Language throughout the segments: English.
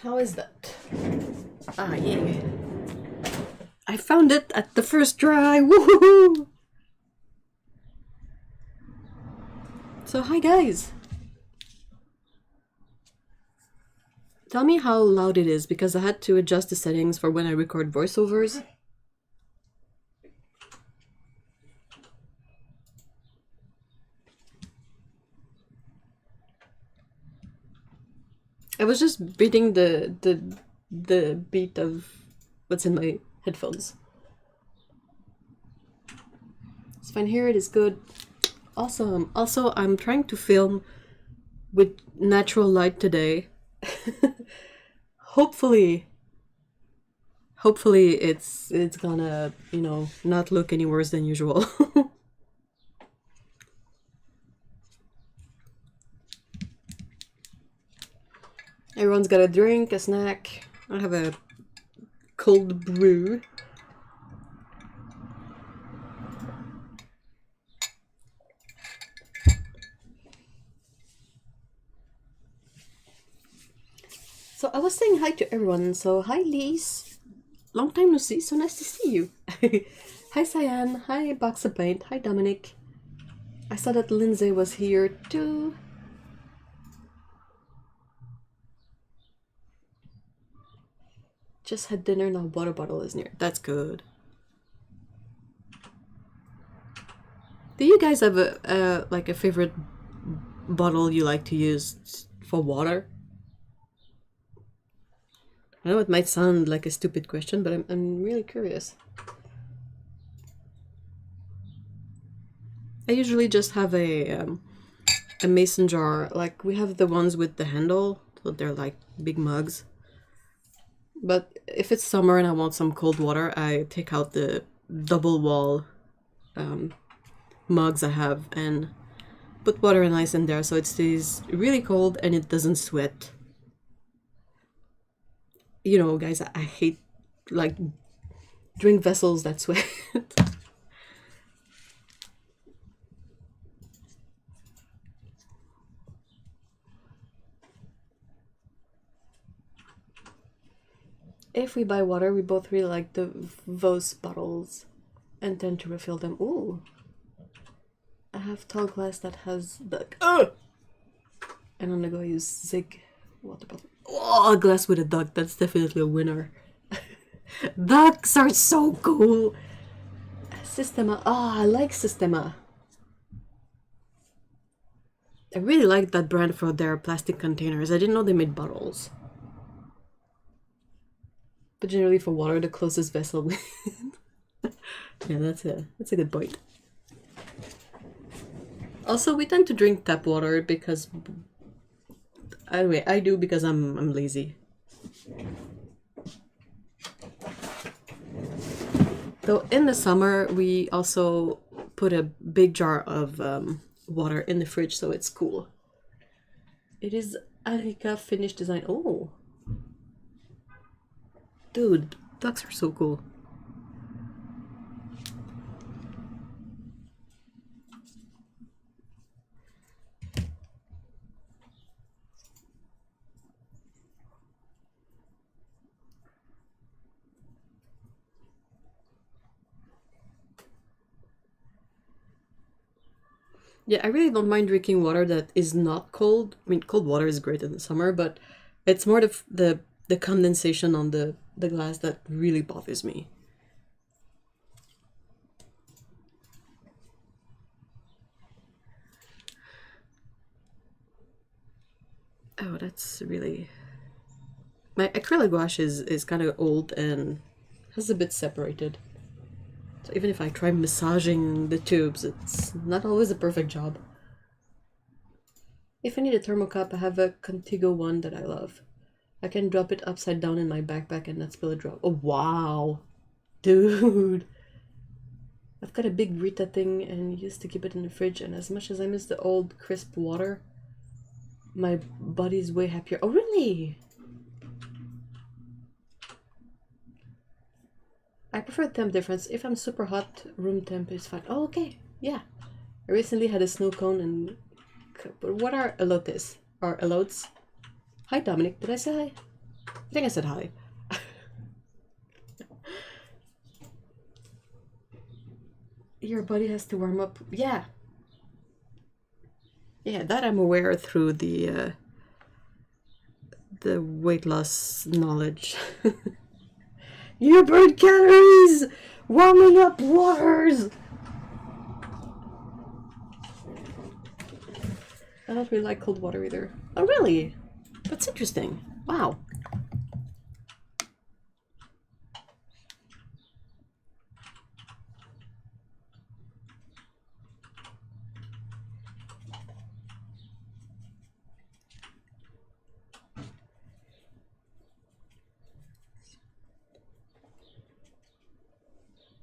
How is that? Ah, yeah. I found it at the first try! Woohoo! So, hi guys! Tell me how loud it is, because I had to adjust the settings for when I record voiceovers. I was just beating the beat of what's in my headphones. It's fine here, it is good. Awesome. Also, I'm trying to film with natural light today. Hopefully it's gonna, you know, not look any worse than usual. Everyone's got a drink, a snack. I have a cold brew. So I was saying hi to everyone. So hi Lise. Long time no see, so nice to see you. Hi Cyan, hi Box of Paint, hi Dominic. I saw that Lindsay was here too. Just had dinner, now water bottle is near. That's good. Do you guys have a like a favorite bottle you like to use for water? I know it might sound like a stupid question, but I'm really curious. I usually just have a mason jar. Like we have the ones with the handle, so they're like big mugs. But if it's summer and I want some cold water, I take out the double wall mugs I have and put water and ice in there so it stays really cold and it doesn't sweat. You know, guys, I hate like drink vessels that sweat. If we buy water, we both really like the Vos bottles and tend to refill them. Ooh. I have tall glass that has the... And I'm gonna go use Zig water bottle. Oh, a glass with a duck. That's definitely a winner. Ducks are so cool. Systema. Ah, I like Systema. I really like that brand for their plastic containers. I didn't know they made bottles. But generally for water, the closest vessel with... Yeah, that's a good point. Also, we tend to drink tap water because... Anyway, I do because I'm lazy. Though in the summer, we also put a big jar of water in the fridge so it's cool. It is Arika finished design. Oh! Dude, ducks are so cool. Yeah, I really don't mind drinking water that is not cold. I mean, cold water is great in the summer, but it's more the condensation on the glass that really bothers me. Oh, that's really... My acrylic gouache is kind of old and has a bit separated. So even if I try massaging the tubes, it's not always a perfect job. If I need a thermocup, I have a Contigo one that I love. I can drop it upside down in my backpack and not spill a drop. Oh, wow. Dude. I've got a big Rita thing and used to keep it in the fridge, and as much as I miss the old crisp water, my body's way happier. Oh, really? I prefer temp difference. If I'm super hot, room temp is fine. Oh, okay. Yeah. I recently had a snow cone and... What are elotes? Or elotes? Hi, Dominic. Did I say hi? I think I said hi. Your body has to warm up. Yeah. Yeah, that I'm aware through the weight loss knowledge. You burn calories! Warming up waters! I don't really like cold water either. Oh, really? That's interesting. Wow.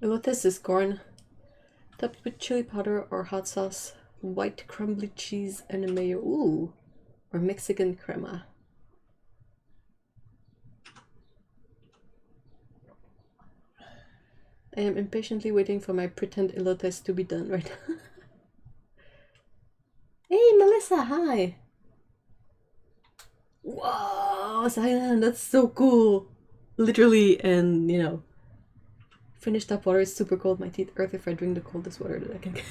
Elotes is corn, topped with chili powder or hot sauce, white crumbly cheese, and a mayo. Ooh, or Mexican crema. I am impatiently waiting for my pretend elotes to be done right now. Hey, Melissa, hi! Whoa, Silent, that's so cool! Literally, and you know, finished up water is super cold. My teeth earth if I drink the coldest water that I can get.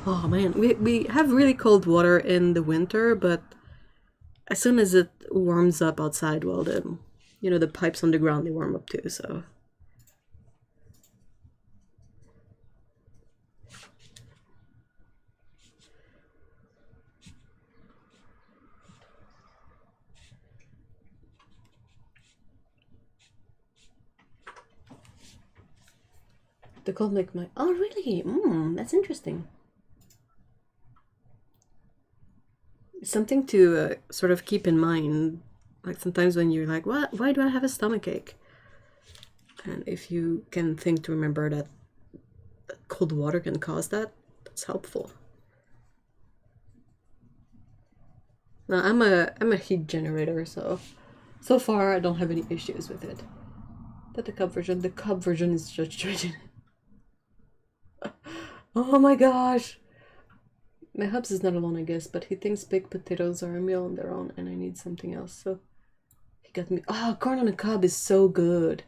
Oh man, we have really cold water in the winter, but as soon as it warms up outside, well, the pipes on the ground, they warm up too, so. The cold make my... Oh, really? That's interesting. Something to sort of keep in mind. Like sometimes when you're like, what? Why do I have a stomachache? And if you can think to remember that cold water can cause that, that's helpful. Now, I'm a heat generator, so far I don't have any issues with it. But the cup version is just trading. Oh my gosh! My hubs is not alone, I guess, but he thinks baked potatoes are a meal on their own and I need something else, so he got me. Oh, corn on the cob is so good.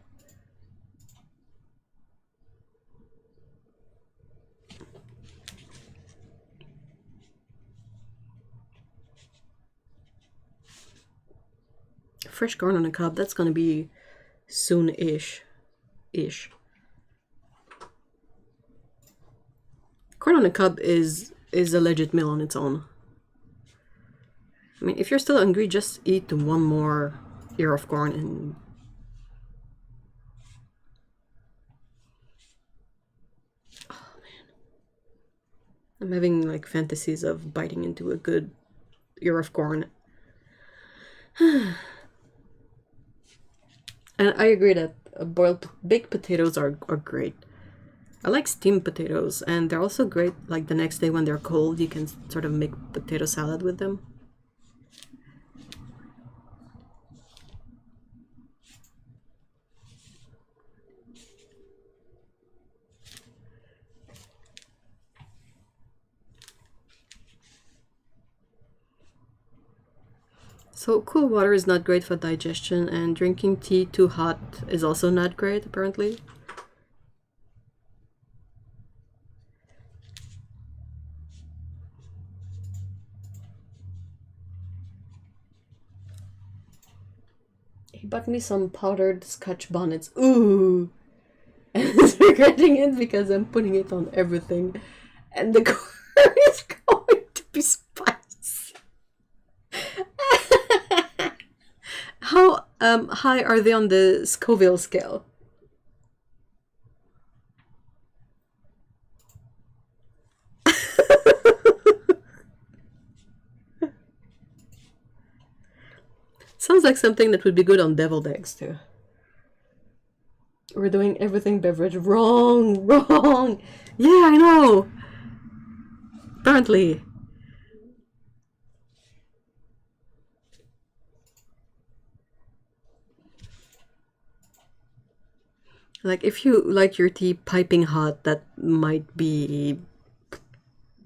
Fresh corn on the cob, that's gonna be soon-ish. Corn on the cob is a legit meal on its own. I mean, if you're still hungry, just eat one more ear of corn and... Oh man. I'm having like fantasies of biting into a good ear of corn. And I agree that baked potatoes are great. I like steamed potatoes, and they're also great like the next day when they're cold. You can sort of make potato salad with them. So cool water is not great for digestion, and drinking tea too hot is also not great, apparently. He bought me some powdered Scotch bonnets. Ooh! And he's regretting it because I'm putting it on everything. And the corn is going to be spicy. How high are they on the Scoville scale? Sounds like something that would be good on deviled eggs too. We're doing everything beverage wrong. Yeah, I know. Apparently. Like, if you like your tea piping hot, that might be,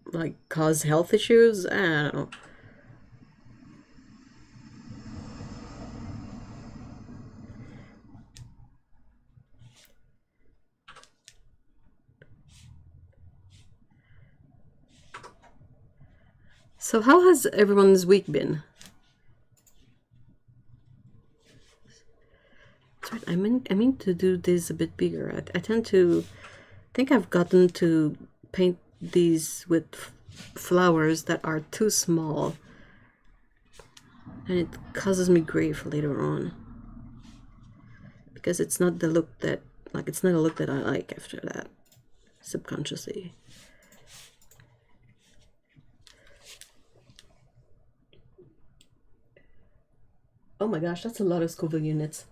like, cause health issues? I don't know. So how has everyone's week been? That's right, I mean to do this a bit bigger. I tend to think I've gotten to paint these with flowers that are too small, and it causes me grief later on because it's not the look that it's not a look that I like after that, subconsciously. Oh my gosh, that's a lot of Scoville units.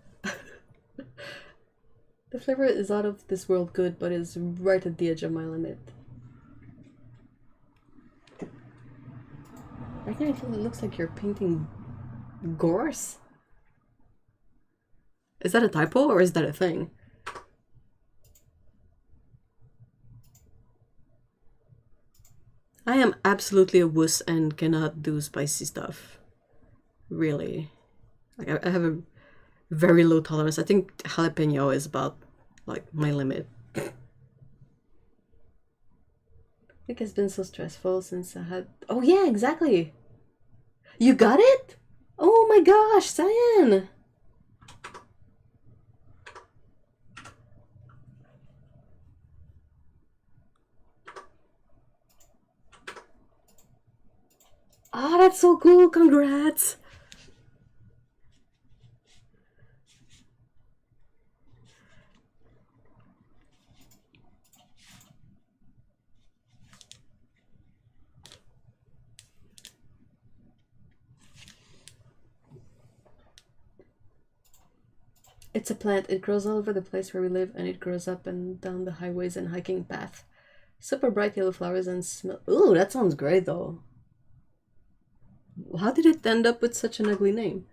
The flavor is out of this world good, but is right at the edge of my limit. Right now I feel it looks like you're painting gorse. Is that a typo or is that a thing? I am absolutely a wuss and cannot do spicy stuff. Really. Like I have a very low tolerance. I think jalapeno is about like my limit. It has been so stressful since I had... Oh yeah, exactly! You got it? Oh my gosh, Cyan! Oh, that's so cool, congrats! It's a plant. It grows all over the place where we live, and it grows up and down the highways and hiking path. Super bright yellow flowers and smell. Ooh, that sounds great though. How did it end up with such an ugly name?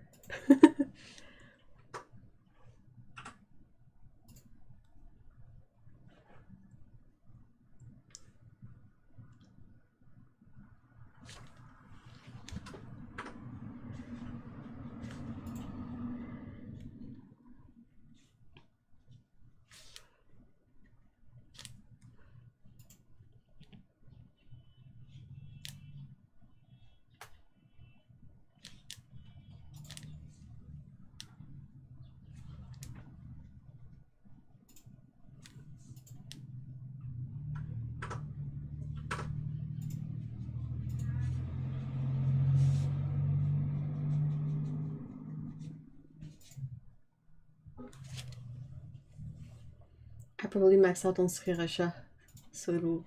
I probably maxed out on Sriracha, so it'll...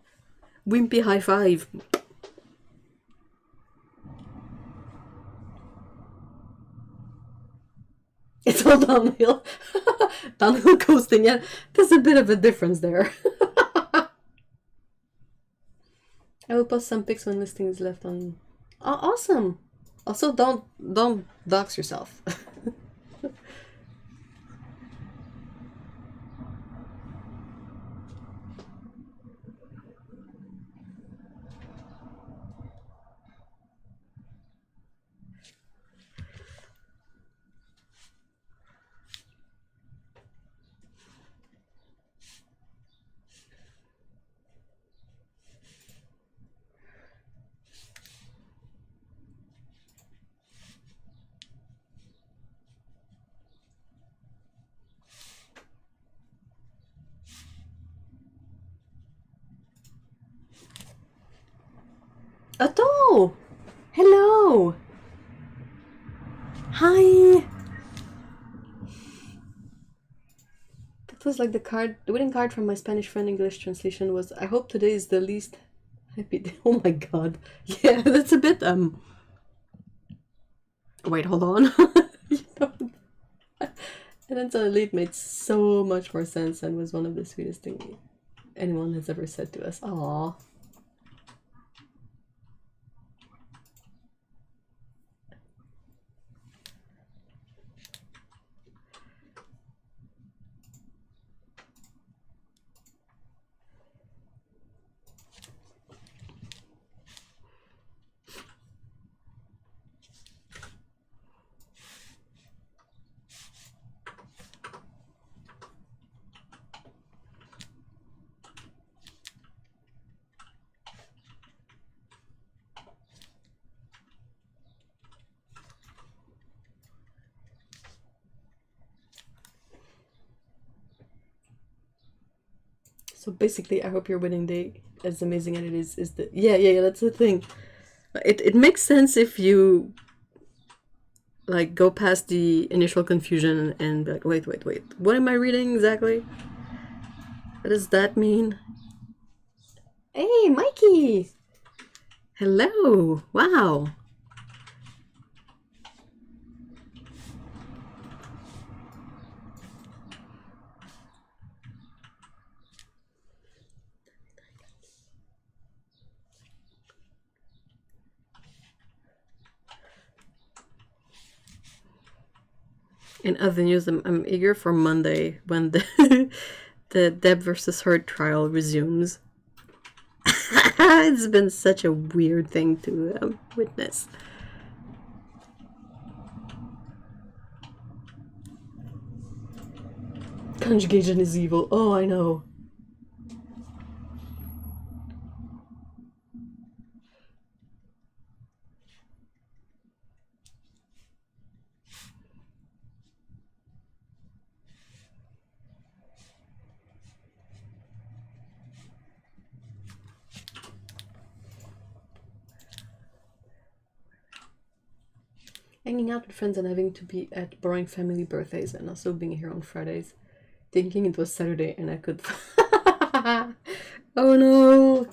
Wimpy high five! It's all downhill. Downhill coasting, yeah. There's a bit of a difference there. I will post some pics when listing is left on... Oh, awesome! Also, don't dox yourself. Otto! Hello! Hi! That was like the winning card from my Spanish friend English translation was, I hope today is the least happy day. Oh my god. Yeah, that's a bit, Wait, hold on. And then suddenly it made so much more sense and was one of the sweetest things anyone has ever said to us. Aww. So basically, I hope your wedding day, as amazing as it is the... Yeah, that's the thing. It makes sense if you, like, go past the initial confusion and be like, wait. What am I reading exactly? What does that mean? Hey, Mikey! Hello! Wow! In other news, I'm eager for Monday when the the Deb versus Heard trial resumes. It's been such a weird thing to witness. Conjugation is evil. Oh, I know. Hanging out with friends and having to be at boring family birthdays and also being here on Fridays. Thinking it was Saturday and I could... Oh no!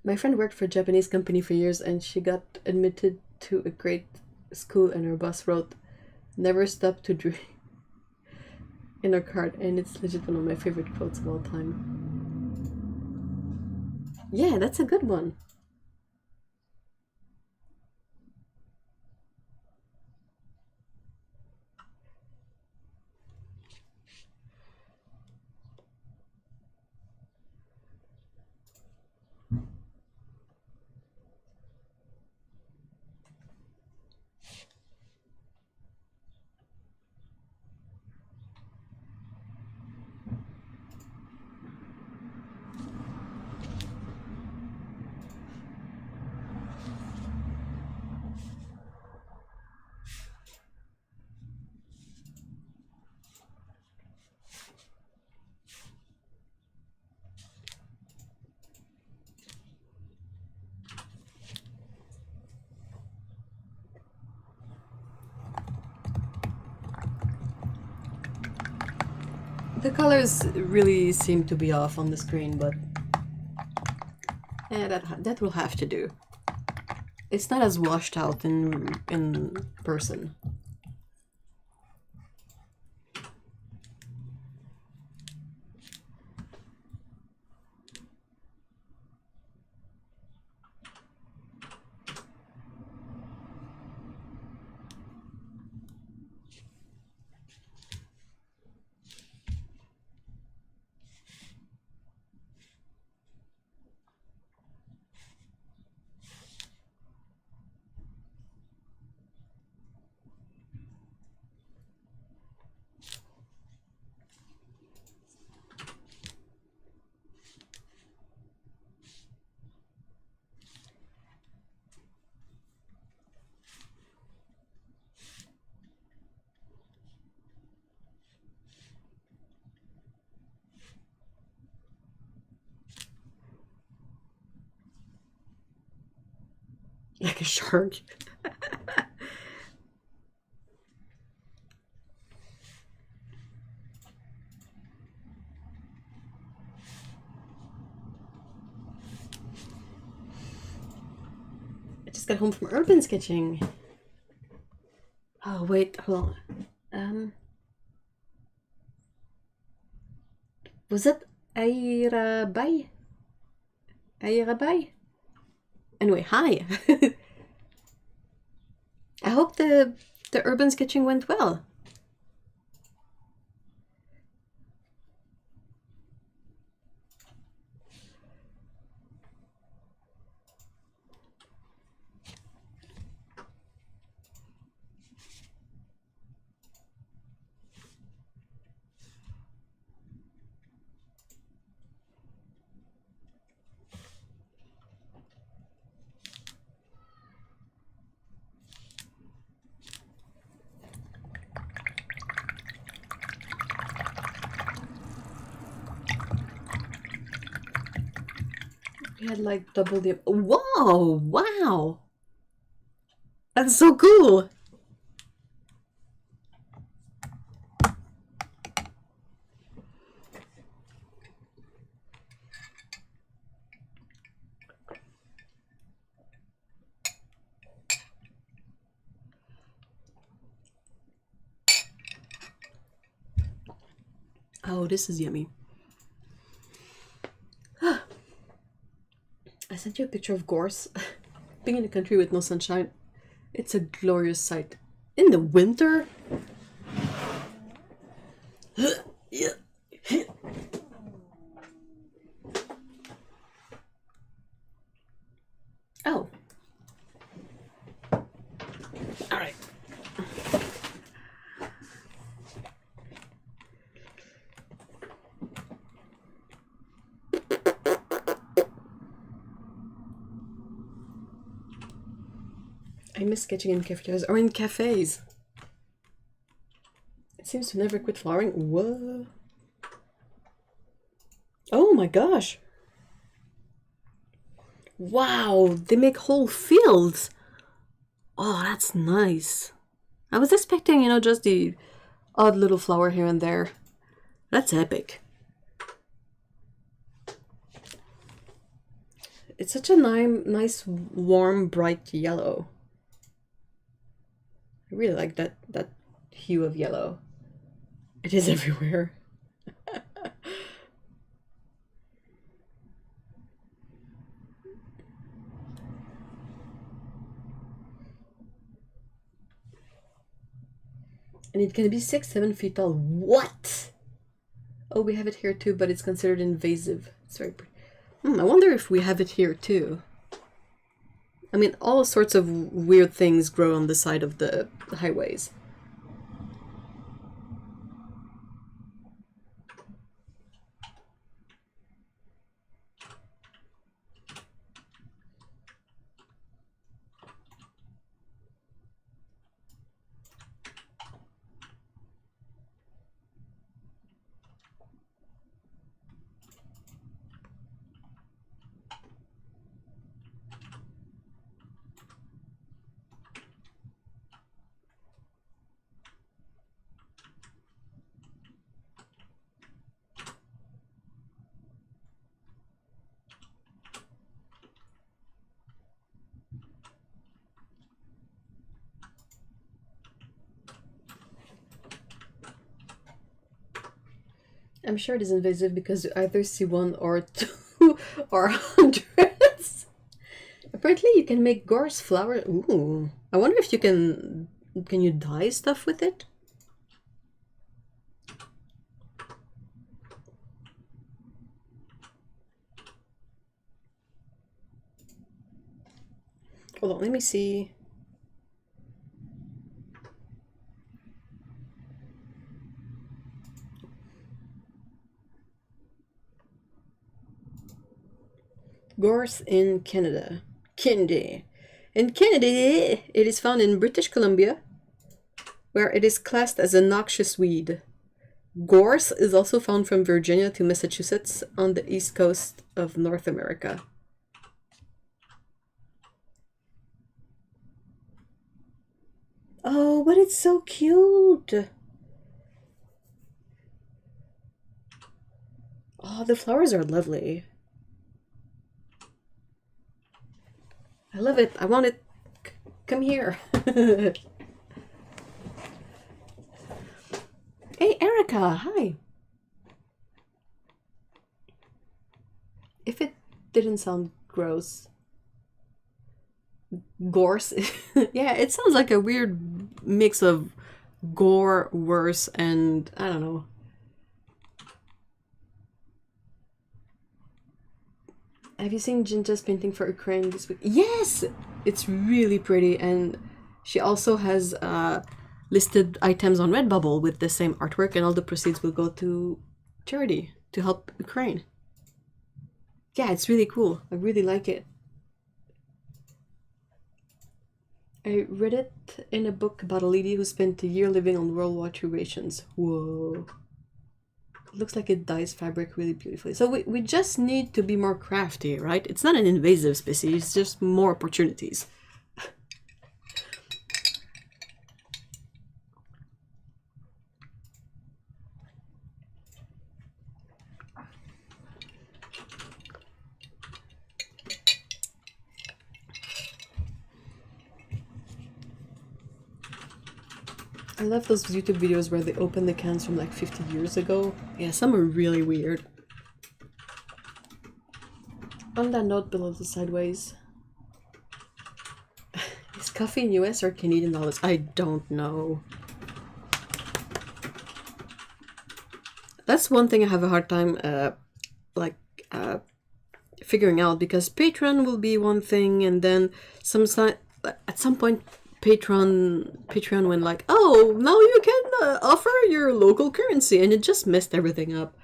My friend worked for a Japanese company for years and she got admitted to a great school and her boss wrote, "Never stop to dream," in her card, and it's legit one of my favorite quotes of all time. Yeah, that's a good one. The colors really seem to be off on the screen, but that will have to do. It's not as washed out in person. Like a shark. I just got home from urban sketching. Oh wait, hold on. Was it Airabai? Airabai? Anyway, hi. I hope the urban sketching went well. We had like double the... Whoa! Wow! That's so cool! Oh, this is yummy. I sent you a picture of gorse. Being in a country with no sunshine, it's a glorious sight. In the winter? Oh. Alright. I miss sketching in cafeterias or in cafes. It seems to never quit flowering. Whoa. Oh my gosh. Wow, they make whole fields. Oh, that's nice. I was expecting, you know, just the odd little flower here and there. That's epic. It's such a nice, warm, bright yellow. I really like that hue of yellow. It is everywhere. And it can be 6-7 feet tall. What? Oh, we have it here too, but it's considered invasive. It's very pretty. I wonder if we have it here too. I mean, all sorts of weird things grow on the side of the highways. I'm sure it is invasive because you either see one or two or hundreds. Apparently you can make gorse flower. Ooh. I wonder if you can you dye stuff with it? Hold on, let me see. Gorse in Canada. Canada. In Canada, it is found in British Columbia, where it is classed as a noxious weed. Gorse is also found from Virginia to Massachusetts on the east coast of North America. Oh, but it's so cute! Oh, the flowers are lovely. I love it. I want it. Come here. Hey, Erica. Hi. If it didn't sound gross. Gorse. Yeah, it sounds like a weird mix of gore, worse, and I don't know. Have you seen Jinja's painting for Ukraine this week? Yes! It's really pretty, and she also has listed items on Redbubble with the same artwork, and all the proceeds will go to charity to help Ukraine. Yeah, it's really cool. I really like it. I read it in a book about a lady who spent a year living on World War II rations. Whoa. It looks like it dyes fabric really beautifully. So we just need to be more crafty, right? It's not an invasive species, it's just more opportunities. I love those YouTube videos where they open the cans from like 50 years ago. Yeah, some are really weird. On that note, below the sideways. Is coffee in US or Canadian dollars? I don't know. That's one thing I have a hard time figuring out, because Patreon will be one thing, and then at some point Patreon went like, oh, now you can offer your local currency, and it just messed everything up.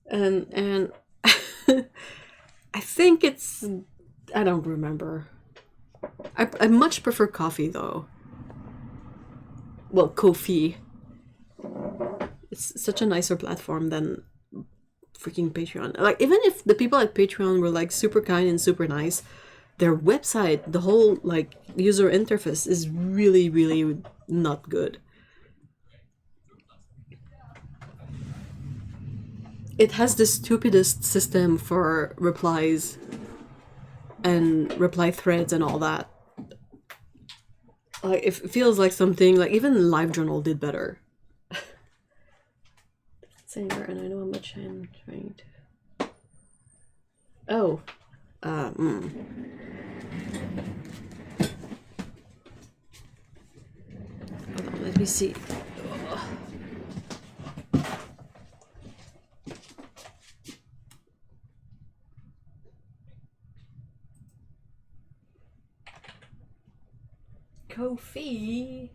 And I think it's, I don't remember. I much prefer coffee though. Well, Ko-fi. It's such a nicer platform than freaking Patreon. Like, even if the people at Patreon were like super kind and super nice, their website, the whole like user interface is really, really not good. It has the stupidest system for replies and reply threads and all that. Like, it feels like something like even LiveJournal did better. Singer, and I know how much I'm trying to. Oh. Hold on, let me see. Ko-fi.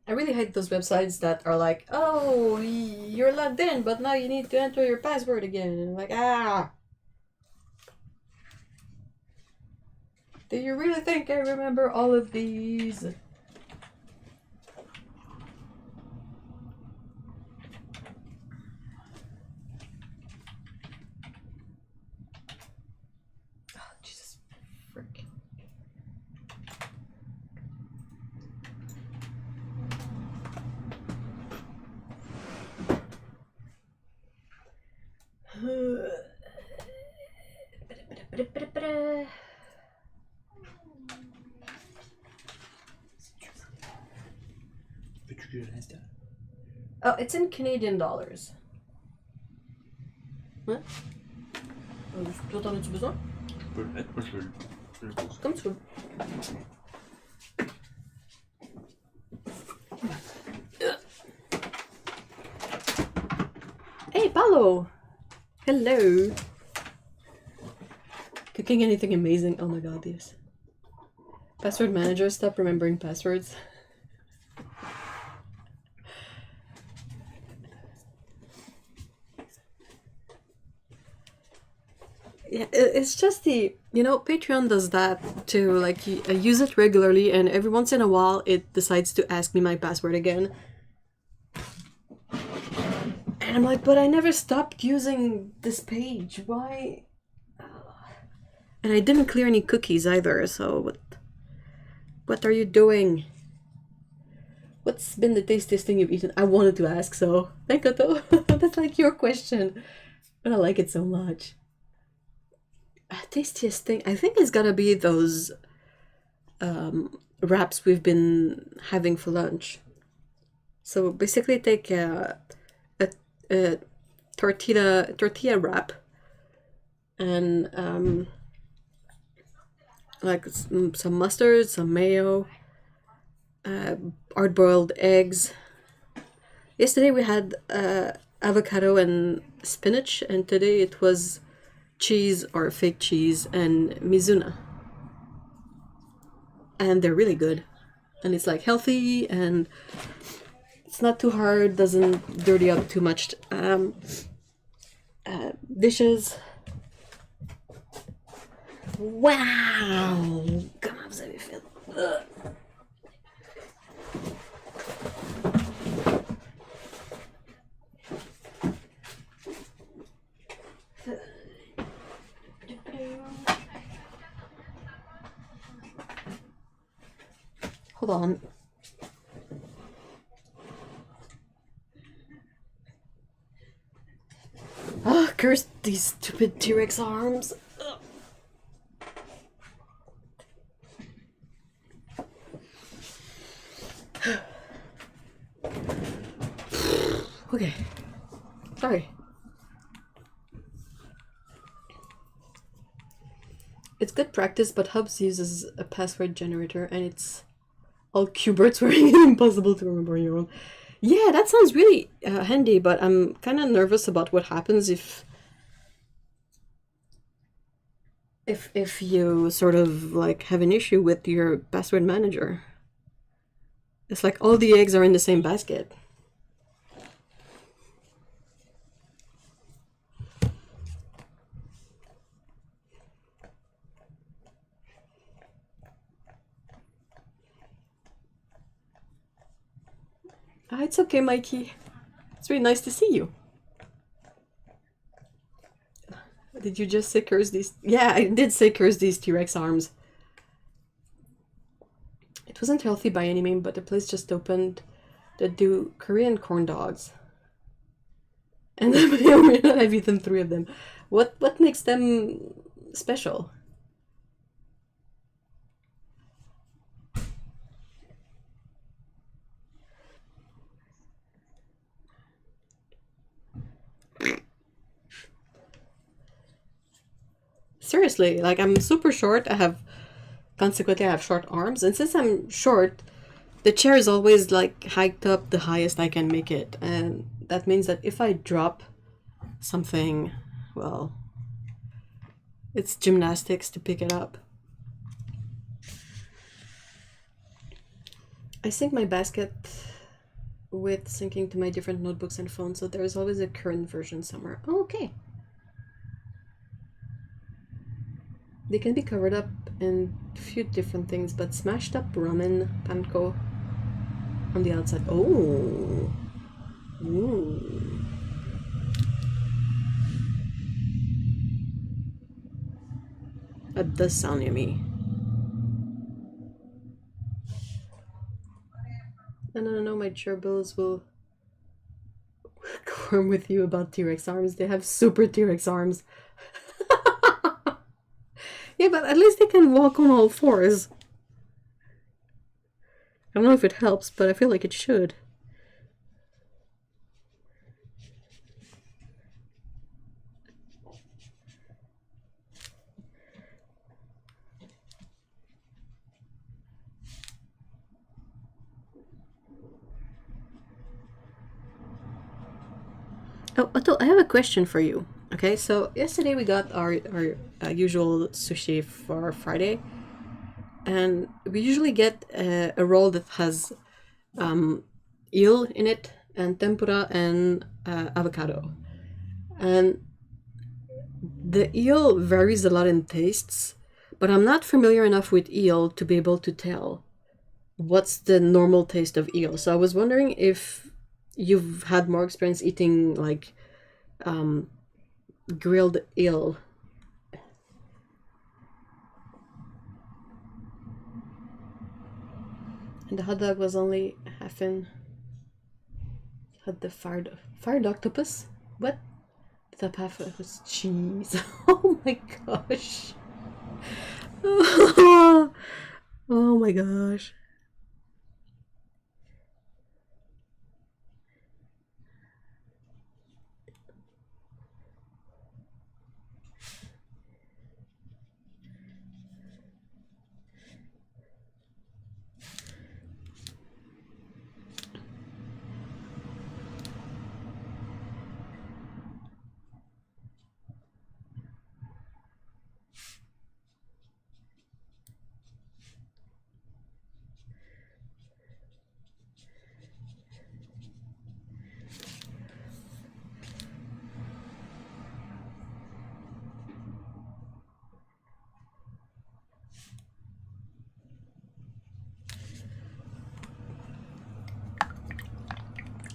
I really hate those websites that are like, oh, you're logged in, but now you need to enter your password again. And I'm like, ah. Do you really think I remember all of these? Oh, it's in Canadian dollars. Hein? Toi, t'en as-tu besoin? Je peux le mettre, moi je le pose. Comme tu veux. Hey, Paolo! Hello! Cooking anything amazing? Oh my god, yes. Password manager, stop remembering passwords. Yeah, it's just the, Patreon does that too. Like, I use it regularly, and every once in a while it decides to ask me my password again. And I'm like, but I never stopped using this page. Why? And I didn't clear any cookies either, so what are you doing? What's been the tastiest thing you've eaten? I wanted to ask, so thank you though. That's like your question. But I like it so much. Tastiest thing, I think it's gotta be those wraps we've been having for lunch. So basically take a tortilla wrap and like some mustard, some mayo, hard-boiled eggs. Yesterday we had avocado and spinach, and today it was cheese or fake cheese and mizuna. And they're really good. And it's like healthy, and it's not too hard, doesn't dirty up too much dishes. Wow! Comment vous avez fait? Hold on. Ah, curse these stupid T-Rex arms. Ugh. Okay. Sorry. It's good practice, but Hubs uses a password generator and it's all Q-Berts wearing it impossible to remember your own. Yeah, that sounds really handy, but I'm kind of nervous about what happens if you sort of like have an issue with your password manager. It's like all the eggs are in the same basket. Ah, it's okay, Mikey. It's really nice to see you. Did you just say curse these? Yeah, I did say curse these T-Rex arms. It wasn't healthy by any means, but the place just opened that do Korean corn dogs. And I may or may not have eaten 3 of them. What makes them special? Seriously, like I'm super short. Consequently I have short arms, and since I'm short, the chair is always like hiked up the highest I can make it, and that means that if I drop something, well, it's gymnastics to pick it up. I sync my basket with syncing to my different notebooks and phones, so there's always a current version somewhere. Oh, okay. They can be covered up in a few different things, but smashed up ramen panko on the outside. Oh. Ooh. That does sound yummy. No, my gerbils will quorum with you about T-Rex arms. They have super T-Rex arms. Yeah, but at least they can walk on all fours. I don't know if it helps, but I feel like it should. Oh, Otto, I have a question for you. Okay, so yesterday we got our usual sushi for Friday, and we usually get a roll that has eel in it, and tempura, and avocado. And the eel varies a lot in tastes, but I'm not familiar enough with eel to be able to tell what's the normal taste of eel. So I was wondering if you've had more experience eating like grilled eel. And the hot dog was only half in. Had the fired octopus? What? The top half of it was cheese. Oh my gosh. Oh my gosh.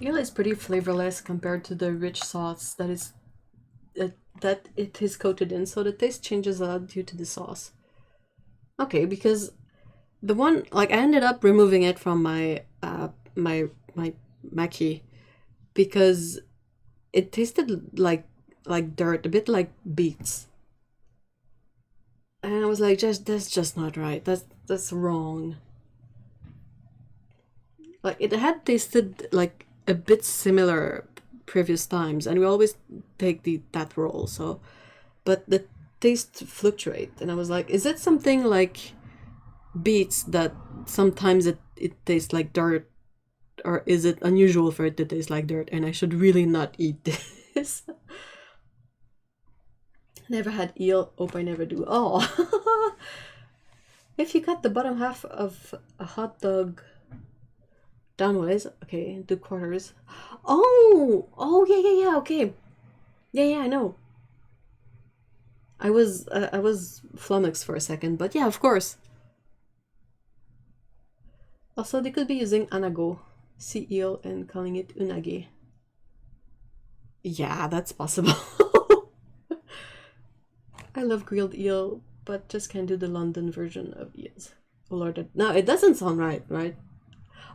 Eel is pretty flavorless compared to the rich sauce that is that it is coated in, so the taste changes a lot due to the sauce. Okay, because the one, like, I ended up removing it from my my maki because it tasted like dirt, a bit like beets. And I was like, just that's just not right. That's wrong. Like, it had tasted like a bit similar previous times, and we always take that roll. So, but the taste fluctuate, and I was like, is it something like beets that sometimes it tastes like dirt, or is it unusual for it to taste like dirt, and I should really not eat this? Never had eel. Hope I never do. Oh. If you cut the bottom half of a hot dog downwards, okay, into quarters. Oh, yeah, okay. Yeah, I know. I was flummoxed for a second, but yeah, of course. Also, they could be using anago, sea eel, and calling it unagi. Yeah, that's possible. I love grilled eel, but just can't do the London version of eels. Oh lord, no, it doesn't sound right, right?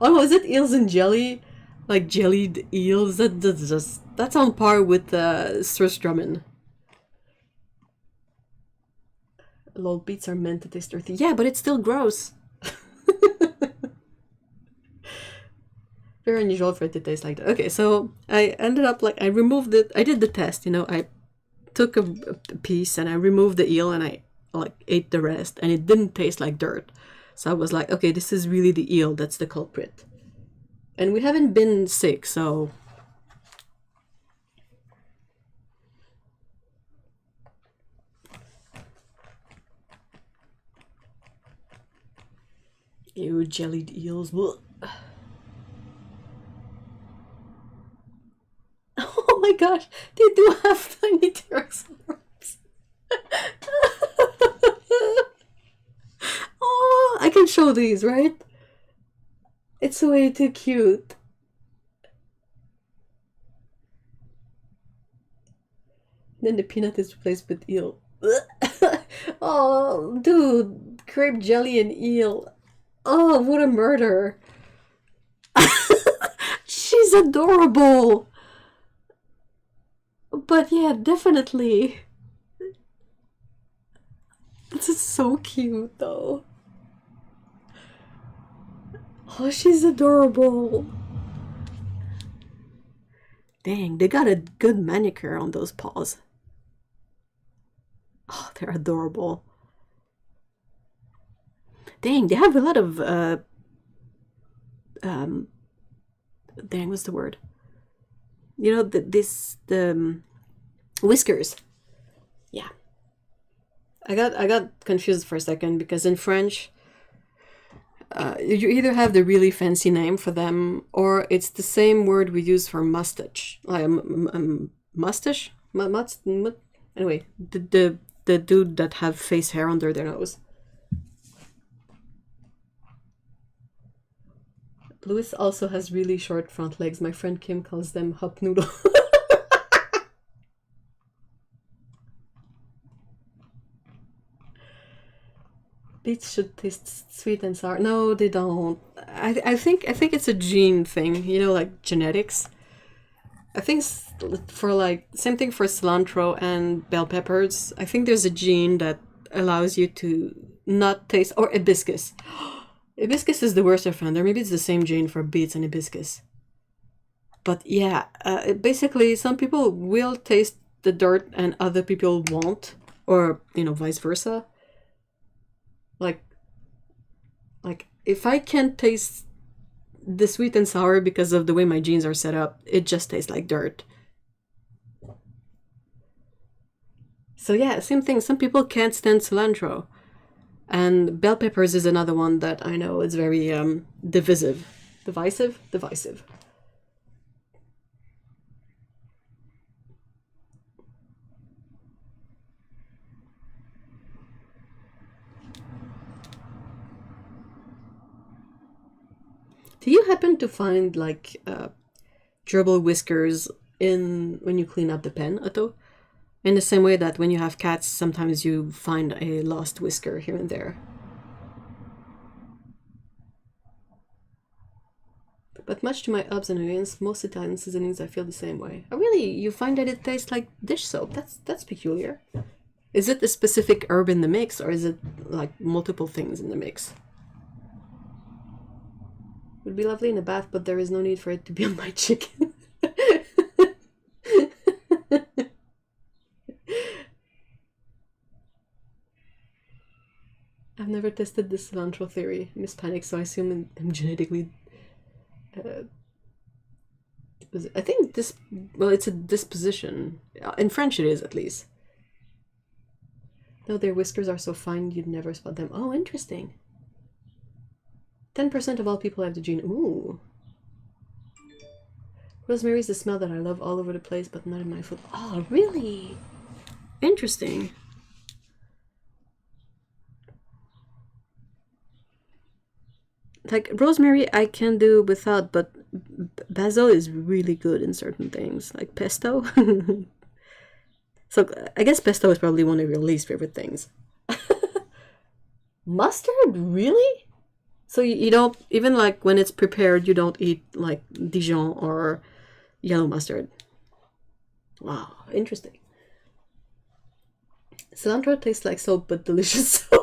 Oh, is it eels and jelly? Like jellied eels? That's on par with surströmming. Lol, beets are meant to taste earthy. Yeah, but it's still gross. Very unusual for it to taste like that. Okay, so I ended up, like, I removed it. I did the test, I took a piece and I removed the eel and I, like, ate the rest, and it didn't taste like dirt. So I was like, okay, this is really the eel that's the culprit. And we haven't been sick, so... Ew, jellied eels. Ugh. Oh my gosh, they do have tiny pterosaurs. Oh, I can show these, right? It's way too cute. Then the peanut is replaced with eel. Oh, dude, grape jelly and eel. Oh, what a murder. She's adorable. But yeah, definitely. This is so cute, though. Oh, she's adorable. Dang, they got a good manicure on those paws. Oh, they're adorable. Dang, they have a lot of, dang, what's the word? You know, the whiskers. Yeah. I got confused for a second because in French, you either have the really fancy name for them, or it's the same word we use for mustache. Like mustache? Anyway, the dude that have face hair under their nose. Louis also has really short front legs. My friend Kim calls them hop noodle. Beets should taste sweet and sour. No, they don't. I think it's a gene thing. Like genetics. I think for, like, same thing for cilantro and bell peppers. I think there's a gene that allows you to not taste, or hibiscus. Hibiscus is the worst I found. Or maybe it's the same gene for beets and hibiscus. But yeah, basically, some people will taste the dirt and other people won't, or vice versa. Like if I can't taste the sweet and sour because of the way my genes are set up, it just tastes like dirt. So yeah, same thing. Some people can't stand cilantro, and bell peppers is another one that I know is very divisive. Divisive. Do you happen to find, like, gerbil whiskers in when you clean up the pen, Otto. In the same way that when you have cats, sometimes you find a lost whisker here and there. But much to my obs and annoyance, most Italian seasonings I feel the same way. Oh really? You find that it tastes like dish soap? That's peculiar. Is it a specific herb in the mix, or is it like multiple things in the mix? Would be lovely in a bath, but there is no need for it to be on my chicken. I've never tested the cilantro theory. I'm Hispanic, so I assume I'm genetically... I think this... Well, it's a disposition. In French it is, at least. Though their whiskers are so fine, you'd never spot them. Oh, interesting. 10% of all people have the gene. Ooh. Rosemary is the smell that I love all over the place, but not in my food. Oh, really? Interesting. Like, rosemary I can do without, but basil is really good in certain things. Like pesto. So, I guess pesto is probably one of your least favorite things. Mustard? Really? So you don't, even like when it's prepared, you don't eat like Dijon or yellow mustard. Wow, interesting. Cilantro tastes like soap, but delicious soap.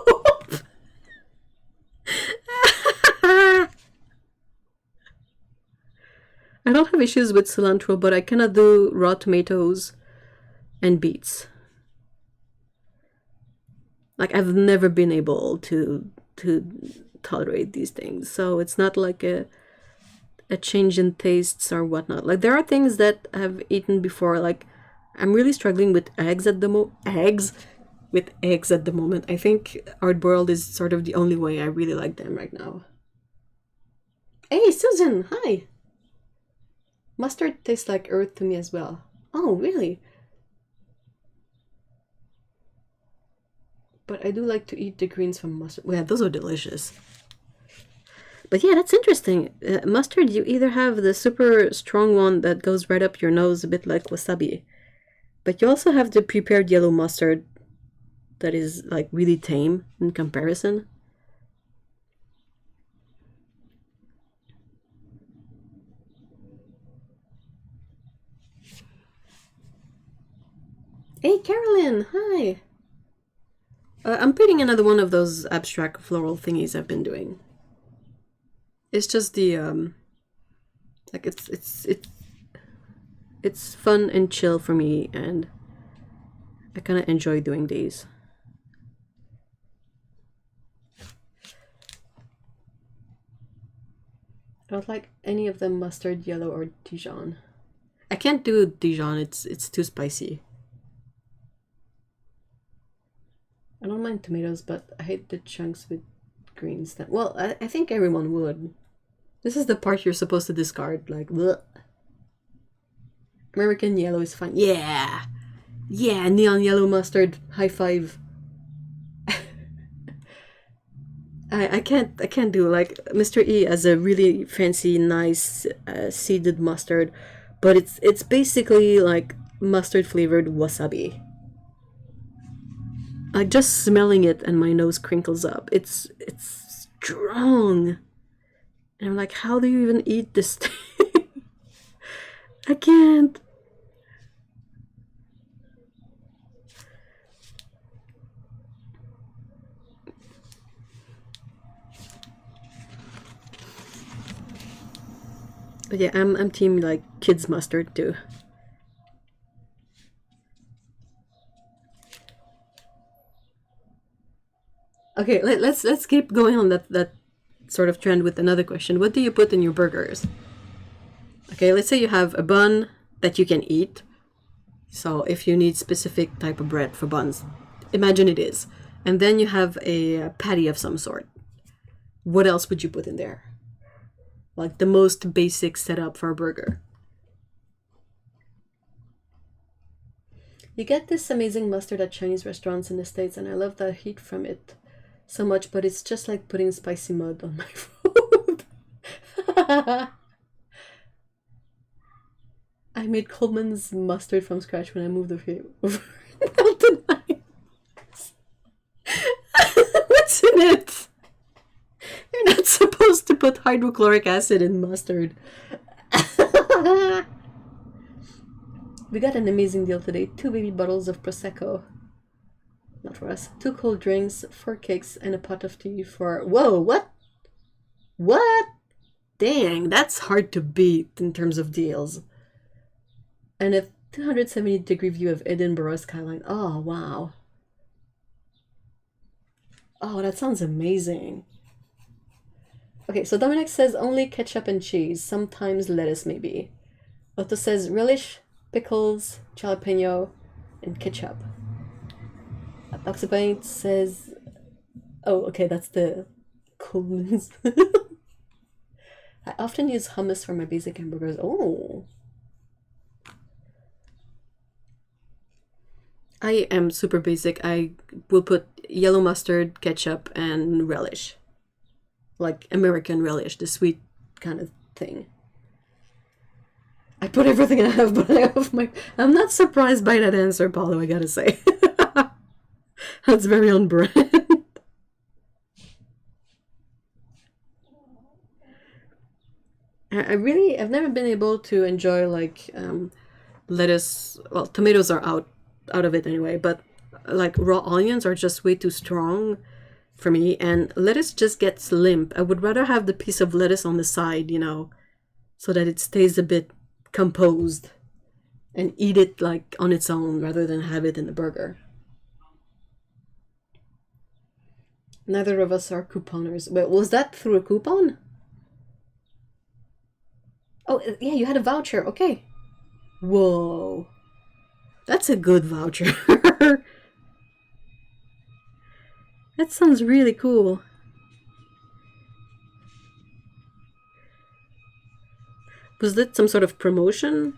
I don't have issues with cilantro, but I cannot do raw tomatoes and beets. Like, I've never been able to tolerate these things, so it's not like a change in tastes or whatnot. Like, there are things that I've eaten before. Like, I'm really struggling with eggs at the moment. I think hard-boiled is sort of the only way I really like them right now. Hey, Susan, hi. Mustard tastes like earth to me as well. Oh, really? But I do like to eat the greens from mustard. Yeah, those are delicious. But yeah, that's interesting. Mustard, you either have the super strong one that goes right up your nose, a bit like wasabi. But you also have the prepared yellow mustard that is like really tame in comparison. Hey, Carolyn, hi. I'm painting another one of those abstract floral thingies I've been doing. It's just the like it's fun and chill for me, and I kind of enjoy doing these. I don't like any of them mustard, yellow, or Dijon. I can't do Dijon. It's too spicy. I don't mind tomatoes, but I hate the chunks with greens. Well, I think everyone would. This is the part you're supposed to discard. Like, bleh. American yellow is fine. Yeah! Yeah, neon yellow mustard. High five. I can't do, like, Mr. E as a really fancy, nice seeded mustard, but it's basically like mustard flavored wasabi. Like, just smelling it and my nose crinkles up. It's strong. And I'm like, how do you even eat this thing? I can't. But yeah, I'm team like kids mustard too. Okay, let's keep going on that sort of trend with another question. What do you put in your burgers? Okay, let's say you have a bun that you can eat. So if you need specific type of bread for buns, imagine it is. And then you have a patty of some sort. What else would you put in there? Like the most basic setup for a burger. You get this amazing mustard at Chinese restaurants in the States, and I love the heat from it so much, but it's just like putting spicy mud on my food. I made Coleman's mustard from scratch when I moved over Mountain Heights. What's in it? You're not supposed to put hydrochloric acid in mustard. We got an amazing deal today. 2 baby bottles of Prosecco. Not for us. 2 cold drinks, 4 cakes, and a pot of tea for... Whoa, what? What? Dang, that's hard to beat in terms of deals. And a 270-degree view of Edinburgh skyline. Oh, wow. Oh, that sounds amazing. Okay, so Dominic says only ketchup and cheese. Sometimes lettuce, maybe. Otto says relish, pickles, jalapeno, and ketchup. Oxypaint says... Oh, okay, that's the coolness. I often use hummus for my basic hamburgers. Oh. I am super basic. I will put yellow mustard, ketchup, and relish. Like American relish, the sweet kind of thing. I put everything I have, but I have my... I'm not surprised by that answer, Paulo, I gotta say. That's very on brand. I've never been able to enjoy like lettuce. Well, tomatoes are out of it anyway, but like raw onions are just way too strong for me, and lettuce just gets limp. I would rather have the piece of lettuce on the side, you know, so that it stays a bit composed, and eat it like on its own rather than have it in the burger. Neither of us are couponers. Wait, was that through a coupon? Oh, yeah, you had a voucher. Okay. Whoa. That's a good voucher. That sounds really cool. Was that some sort of promotion?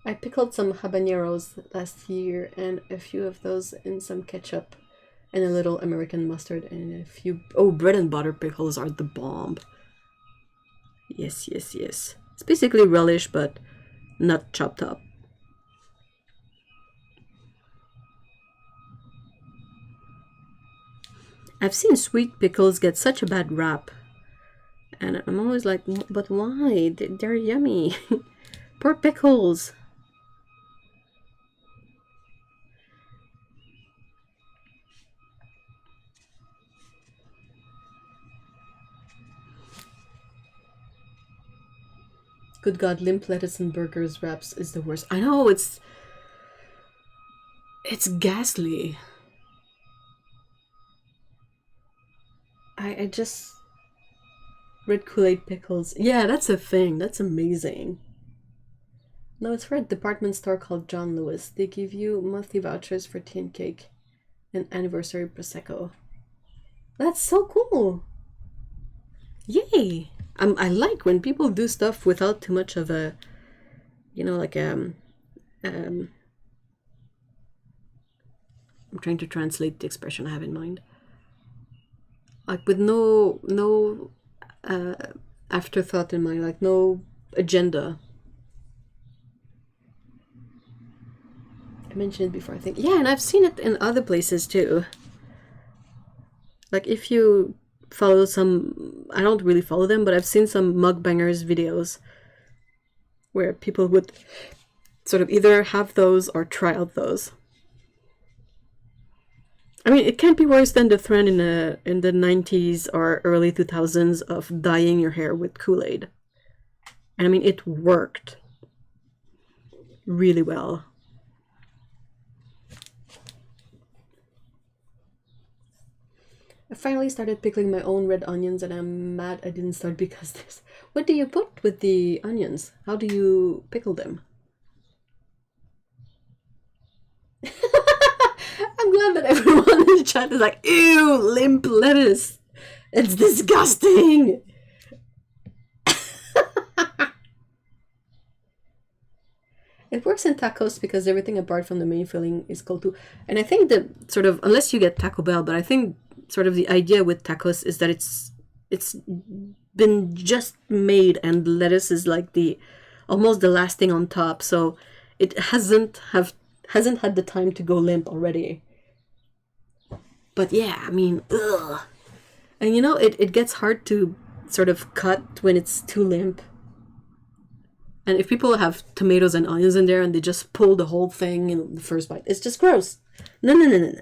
I pickled some habaneros last year and a few of those in some ketchup and a little American mustard and a few... Oh, bread and butter pickles are the bomb. Yes, yes, yes. It's basically relish, but not chopped up. I've seen sweet pickles get such a bad rap. And I'm always like, but why? They're yummy. Poor pickles. Good God, limp lettuce and burgers wraps is the worst. I know, it's ghastly. I just... Red Kool-Aid pickles. Yeah, that's a thing. That's amazing. No, it's for a department store called John Lewis. They give you monthly vouchers for tea and cake and anniversary Prosecco. That's so cool. Yay. I like when people do stuff without too much of a, you know, like I'm trying to translate the expression I have in mind. Like with no afterthought in mind, like no agenda. I mentioned it before, I think. Yeah, and I've seen it in other places too. Like if you follow some, I don't really follow them, but I've seen some mukbangers videos where people would sort of either have those or try out those. I mean, it can't be worse than the trend in the 90s or early 2000s of dyeing your hair with Kool-Aid. And I mean, it worked really well. I finally started pickling my own red onions and I'm mad I didn't start because there's... What do you put with the onions? How do you pickle them? I'm glad that everyone in the chat is like, ew, limp lettuce. It's disgusting. It works in tacos because everything apart from the main filling is cold too. And I think that sort of, unless you get Taco Bell, but I think sort of the idea with tacos is that it's been just made and lettuce is like the almost the last thing on top, so it hasn't had the time to go limp already. But yeah, I mean, ugh. And you know, it gets hard to sort of cut when it's too limp. And if people have tomatoes and onions in there and they just pull the whole thing in the first bite, it's just gross. No, no, no, no, no.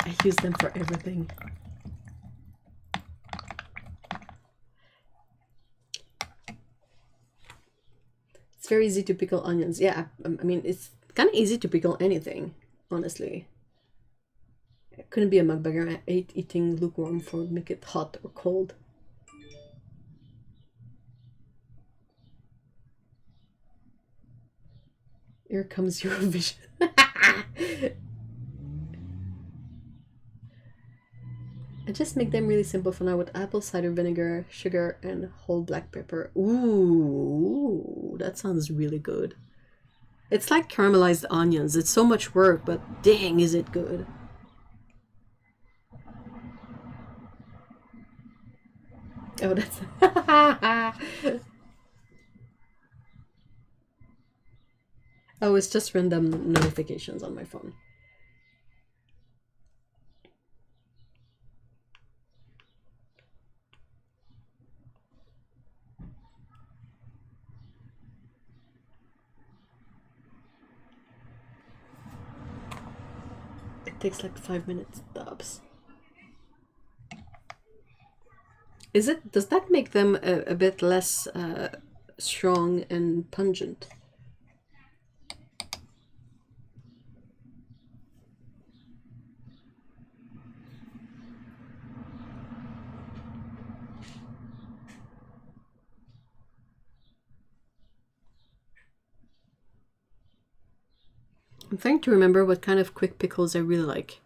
I use them for everything. It's very easy to pickle onions. Yeah, I mean, it's kind of easy to pickle anything, honestly. I couldn't be a mukbanger. I hate eating lukewarm for make it hot or cold. Here comes your vision. I just make them really simple for now with apple cider vinegar, sugar, and whole black pepper. Ooh, that sounds really good. It's like caramelized onions. It's so much work, but dang, is it good. Oh, that's... Oh, it's just random notifications on my phone. It takes like 5 minutes tops. Does that make them a bit less strong and pungent? I'm trying to remember what kind of quick pickles I really like.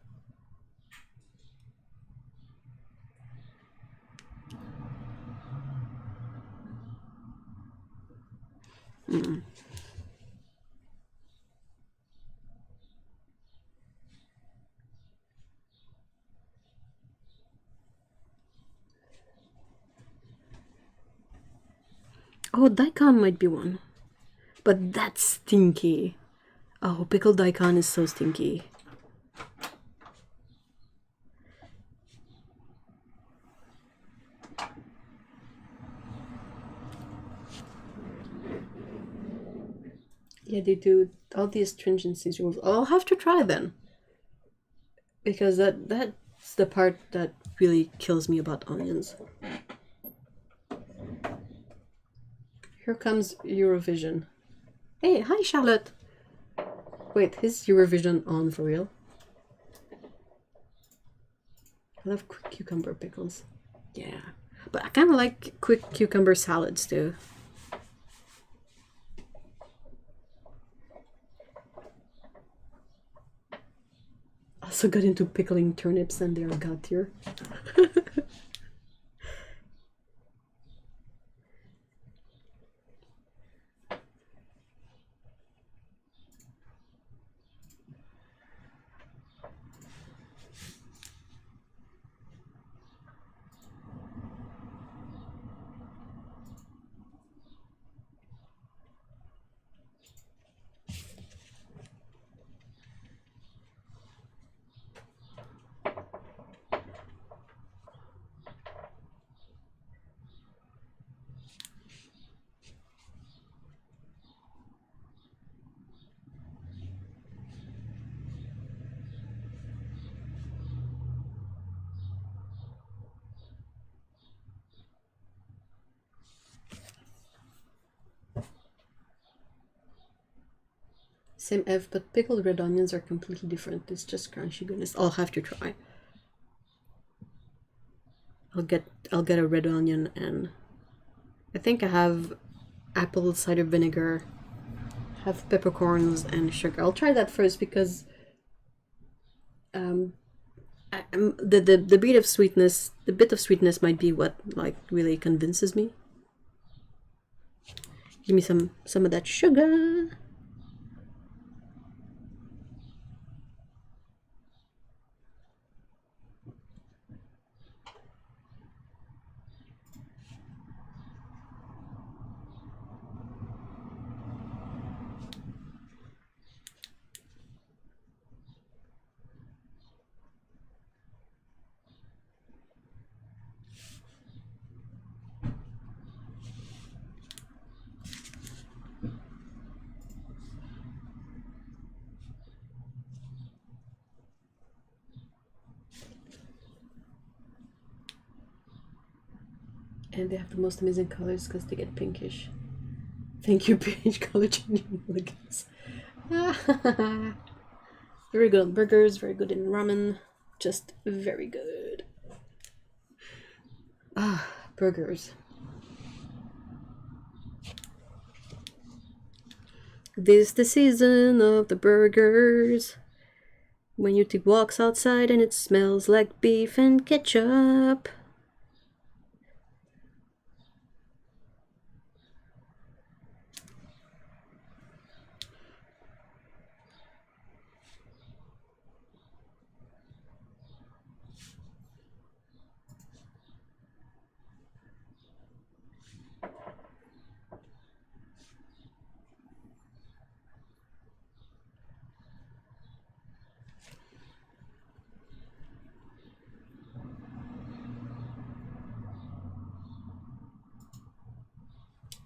Oh, daikon might be one. But that's stinky. Oh, pickled daikon is so stinky. Yeah, they do all the astringencies removed. I'll have to try then. Because that's the part that really kills me about onions. Here comes Eurovision. Hey, hi Charlotte. Wait, is Eurovision on for real? I love quick cucumber pickles. Yeah, but I kind of like quick cucumber salads too. Also got into pickling turnips and they're god tier. Same F, but pickled red onions are completely different. It's just crunchy goodness. I'll have to try. I'll get a red onion, and I think I have apple cider vinegar, have peppercorns and sugar. I'll try that first because the bit of sweetness might be what like really convinces me. Give me some of that sugar. and they have the most amazing colors because they get pinkish. Thank you, PH Color Changing Mulligans. Very good on burgers, very good in ramen. Just very good. Ah, burgers. This the season of the burgers. When you take walks outside and it smells like beef and ketchup.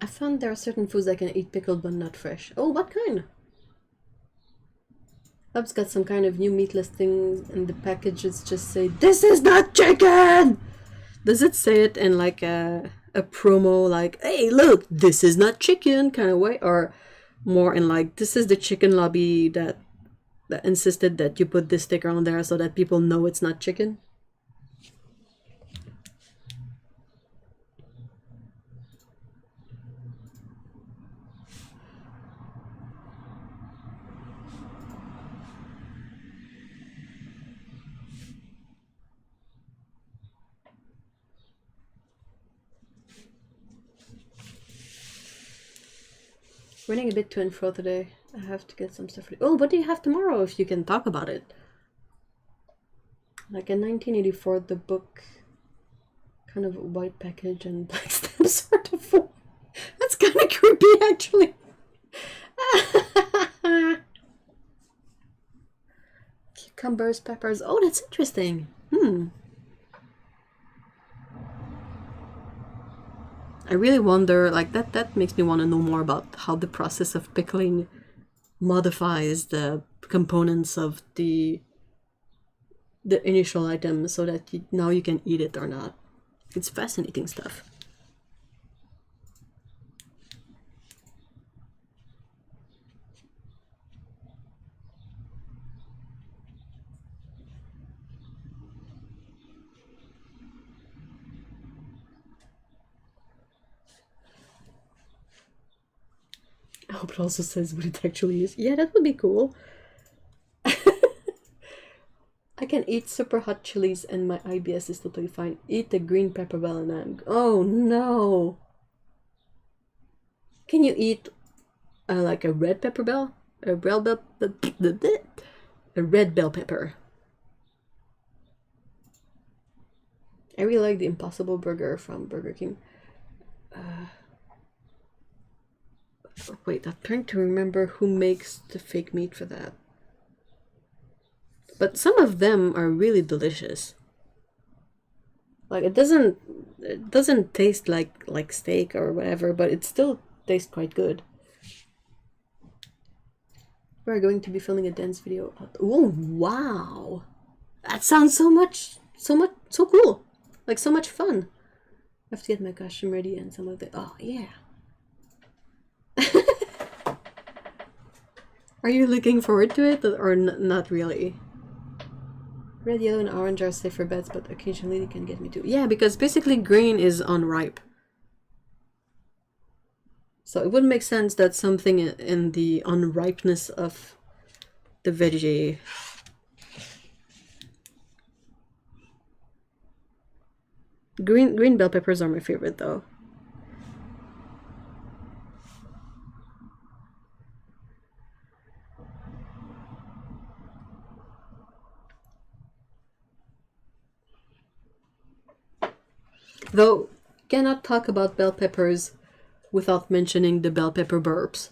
I found there are certain foods I can eat pickled but not fresh. Oh, what kind? Hub's got some kind of new meatless thing and the packages just say, "This is not chicken!" Does it say it in like a promo like, "Hey, look, this is not chicken" kind of way? Or more in like, "This is the chicken lobby that insisted that you put this sticker on there so that people know it's not chicken"? Running a bit to and fro today. I have to get some stuff ready. Oh, what do you have tomorrow if you can talk about it? Like in 1984, the book, kind of white package and black stamp sort of. That's kind of creepy, actually. Cucumbers, peppers. Oh, that's interesting. I really wonder, like, that makes me want to know more about how the process of pickling modifies the components of the initial item so that now you can eat it or not. It's fascinating stuff. I hope it also says what it actually is. Yeah, that would be cool. I can eat super hot chilies and my IBS is totally fine. Eat the green pepper bell and I'm... Oh no! Can you eat like a red pepper bell? A red bell... A red bell pepper. I really like the Impossible Burger from Burger King. Wait, I'm trying to remember who makes the fake meat for that. But some of them are really delicious. Like it doesn't taste like steak or whatever, but it still tastes quite good. We're going to be filming a dance video. Oh wow, that sounds so cool, like so much fun. I have to get my costume ready and some of the... Oh yeah. Are you looking forward to it or not really? Red, yellow, and orange are safer bets, but occasionally they can get me too. Yeah, because basically green is unripe. So it would make sense that something in the unripeness of the veggie... Green bell peppers are my favorite though. Though, cannot talk about bell peppers without mentioning the bell pepper burps.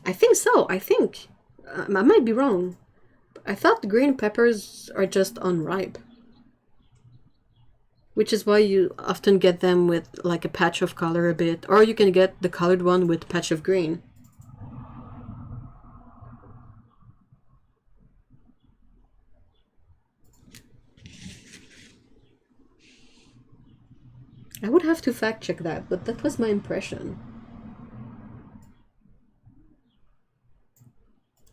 I think so, I think. I might be wrong. I thought the green peppers are just unripe. Which is why you often get them with like a patch of color a bit. Or you can get the colored one with patch of green. I would have to fact check that, but that was my impression.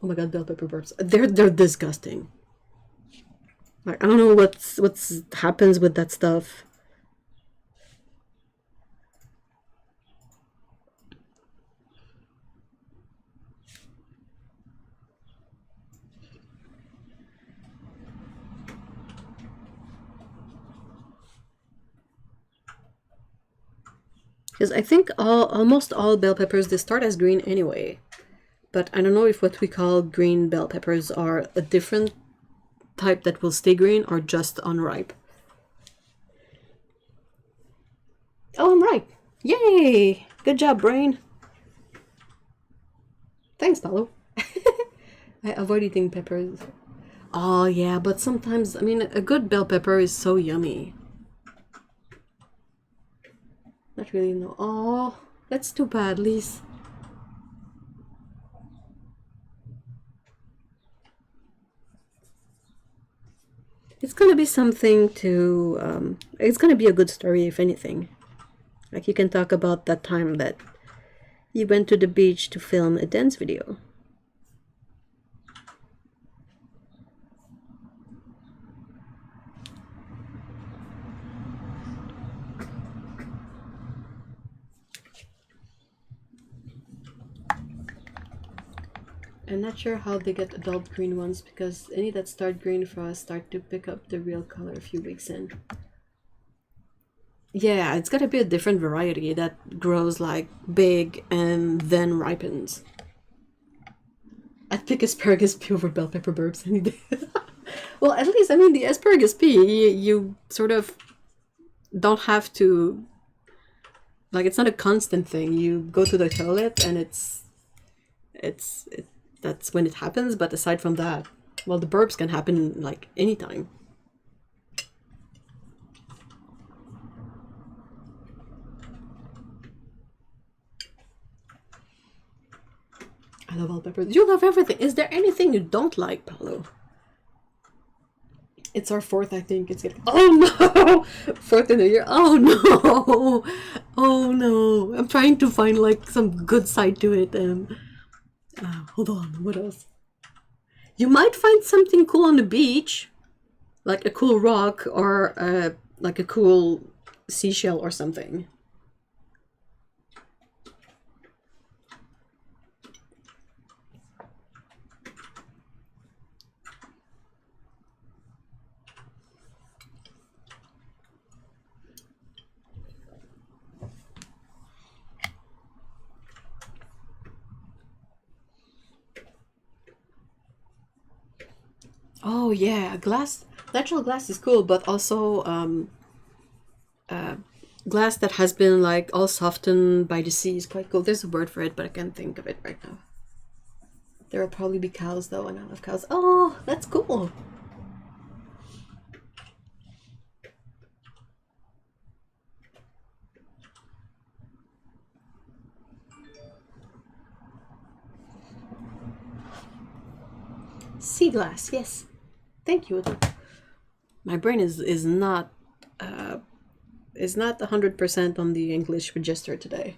Oh my god, bell pepper burps. They're disgusting. Like, I don't know what's happens with that stuff. Because I think almost all bell peppers, they start as green anyway. But I don't know if what we call green bell peppers are a different type that will stay green or just unripe. Oh, I'm right. Yay! Good job, brain. Thanks, Paolo. I avoid eating peppers. Oh, yeah, but sometimes, I mean, a good bell pepper is so yummy. Not really, no. Oh, that's too bad, Lise. It's gonna be something to, it's gonna be a good story, if anything. Like, you can talk about that time that you went to the beach to film a dance video. I'm not sure how they get adult green ones because any that start green for us start to pick up the real color a few weeks in. Yeah, it's gotta be a different variety that grows like big and then ripens. I'd pick asparagus pea over bell pepper burps any day. Well, at least, I mean, the asparagus pea, you sort of don't have to, like, it's not a constant thing. You go to the toilet and that's when it happens. But aside from that, well, the burps can happen like anytime. I love all peppers. You love everything. Is there anything you don't like, Paolo? It's our fourth, I think. It's getting. Oh no! Fourth in the year. Oh no! Oh no! I'm trying to find like some good side to it. Hold on. What else? You might find something cool on the beach, like a cool rock or like a cool seashell or something. Oh yeah, glass. Natural glass is cool, but also glass that has been like all softened by the sea is quite cool. There's a word for it, but I can't think of it right now. There will probably be cows though, and I love cows. Oh, that's cool. Sea glass, yes. Thank you. My brain is not 100% on the English register today.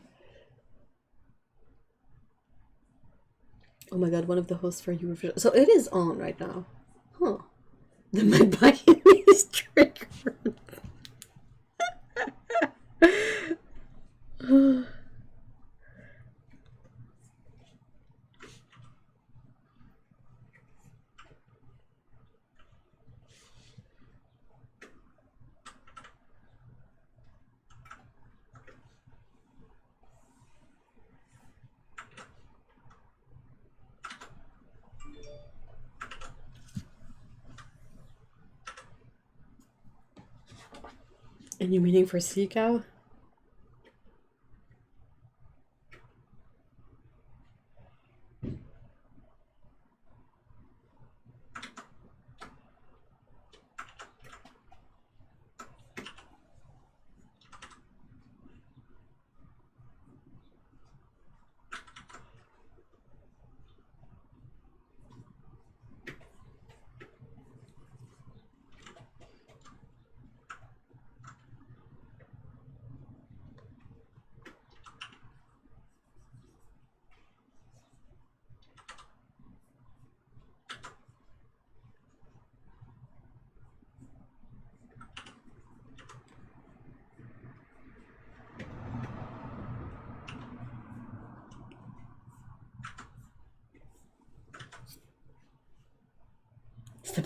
Oh my god, one of the hosts for Eurovision. So it is on right now. Huh. Then my body is triggered. And you meaning for sea cow?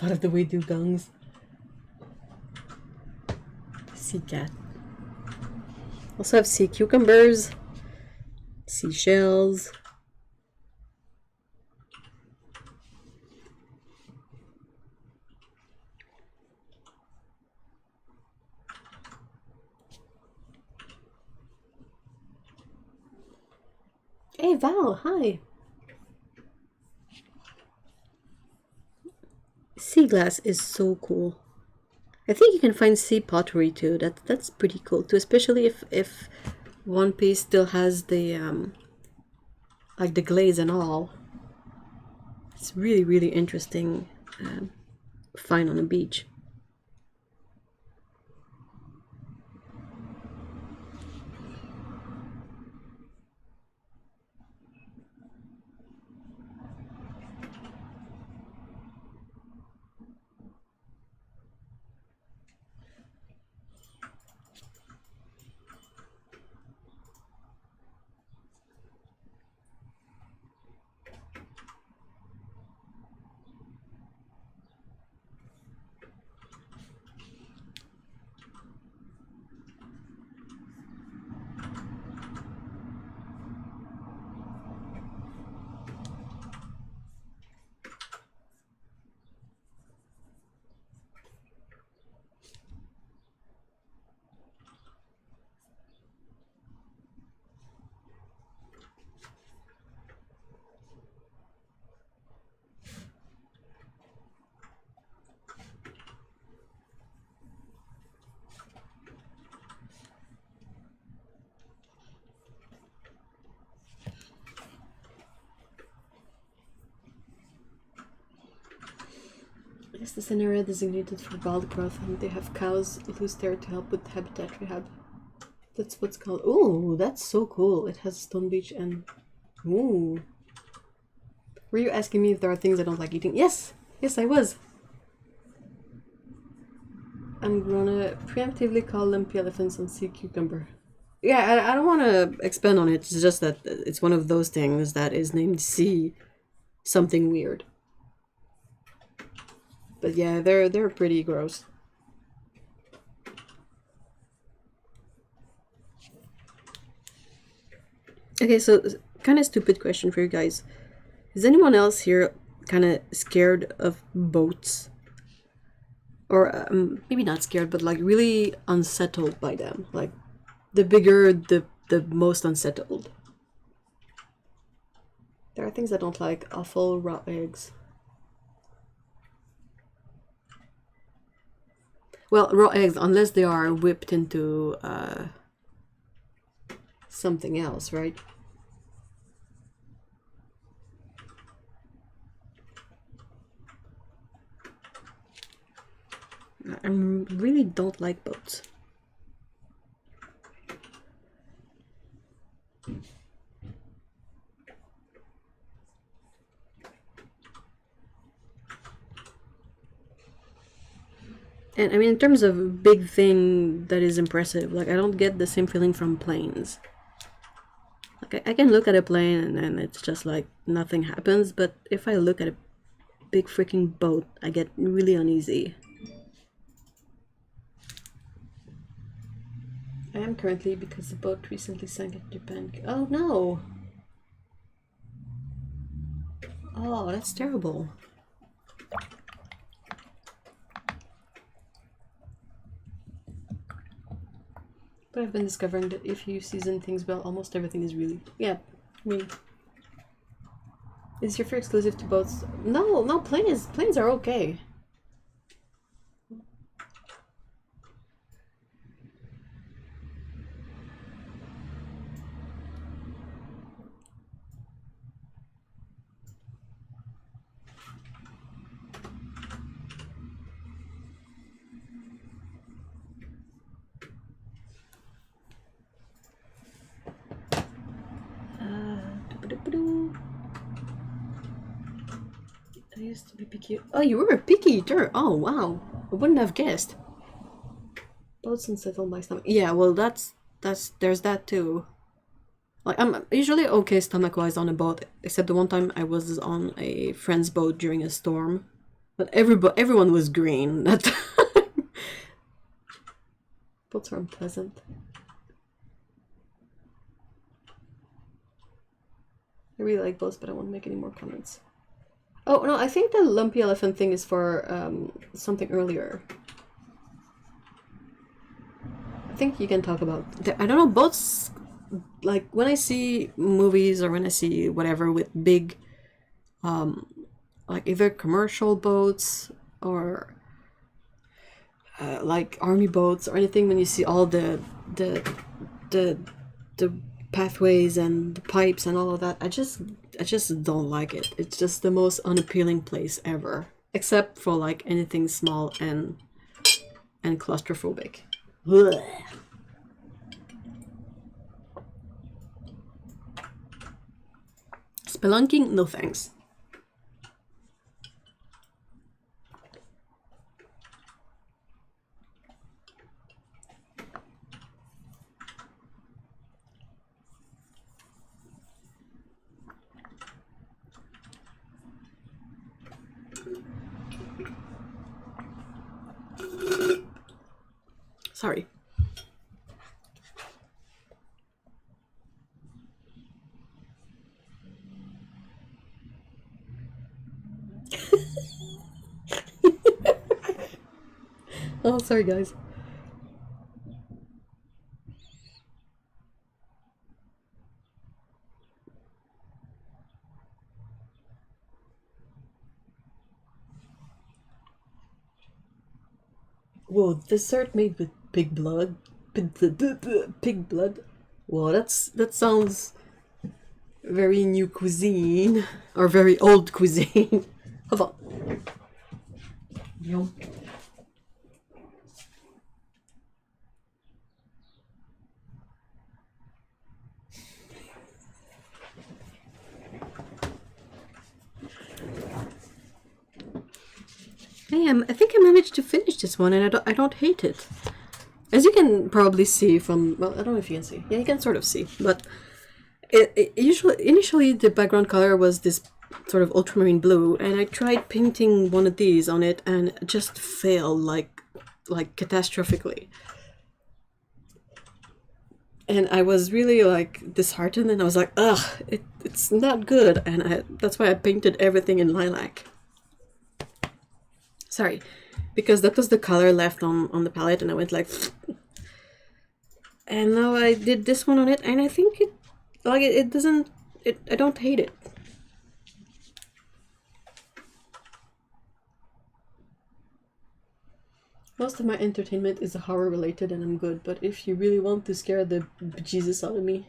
step out of the way, dugongs. Sea cat. Also have sea cucumbers, seashells. Hey Val, hi. Sea glass is so cool. I think you can find sea pottery too. That's pretty cool too, especially if one piece still has the like the glaze and all. It's really interesting find on a beach. Yes, this is an area designated for wild growth, and they have cows loose there to help with habitat rehab. That's what's called. Ooh, that's so cool. It has stone beach and. Ooh. Were you asking me if there are things I don't like eating? Yes! Yes, I was. I'm gonna preemptively call lumpy elephants on sea cucumber. Yeah, I don't want to expand on it. It's just that it's one of those things that is named sea something weird. But yeah, they're pretty gross. Okay, so kind of stupid question for you guys. Is anyone else here kind of scared of boats? Or maybe not scared, but like really unsettled by them? Like the bigger, the most unsettled. There are things I don't like. Awful raw eggs. Well, raw eggs, unless they are whipped into something else, right? I really don't like boats. And I mean, in terms of big thing that is impressive, like I don't get the same feeling from planes. Like I can look at a plane and it's just like nothing happens, but if I look at a big freaking boat, I get really uneasy. I am currently because the boat recently sank in Japan. Oh no! Oh, that's terrible. But I've been discovering that if you season things well, almost everything is really... Yeah, me. Is your fear exclusive to boats? No, planes are okay. I used to be picky. Oh, you were a picky eater. Oh, wow. I wouldn't have guessed. Boats unsettle my stomach. Yeah, well, there's that too. Like, I'm usually okay stomach-wise on a boat, except the one time I was on a friend's boat during a storm. But everyone was green that time. Boats are unpleasant. I really like boats, but I won't make any more comments. Oh, no, I think the lumpy elephant thing is for something earlier. I think you can talk about... I don't know, boats... Like, when I see movies or when I see whatever with big... like, either commercial boats or... like, army boats or anything, when you see all the pathways and the pipes and all of that, I just don't like it. It's just the most unappealing place ever, except for like anything small and claustrophobic. Ugh. Spelunking, no thanks. Sorry. Oh, sorry guys. Whoa, dessert made with pig blood. Pig blood. Whoa, that sounds very new cuisine or very old cuisine. Hold on. Yum. I think I managed to finish this one, and I don't hate it. As you can probably see from, well, I don't know if you can see. Yeah, you can sort of see, but initially the background color was this sort of ultramarine blue, and I tried painting one of these on it, and it just failed like catastrophically. And I was really like disheartened, and I was like, ugh, it's not good, and that's why I painted everything in lilac. Sorry, because that was the color left on the palette, and I went like, and now I did this one on it, and I think it doesn't, I don't hate it. Most of my entertainment is horror related, and I'm good, but if you really want to scare the bejesus out of me,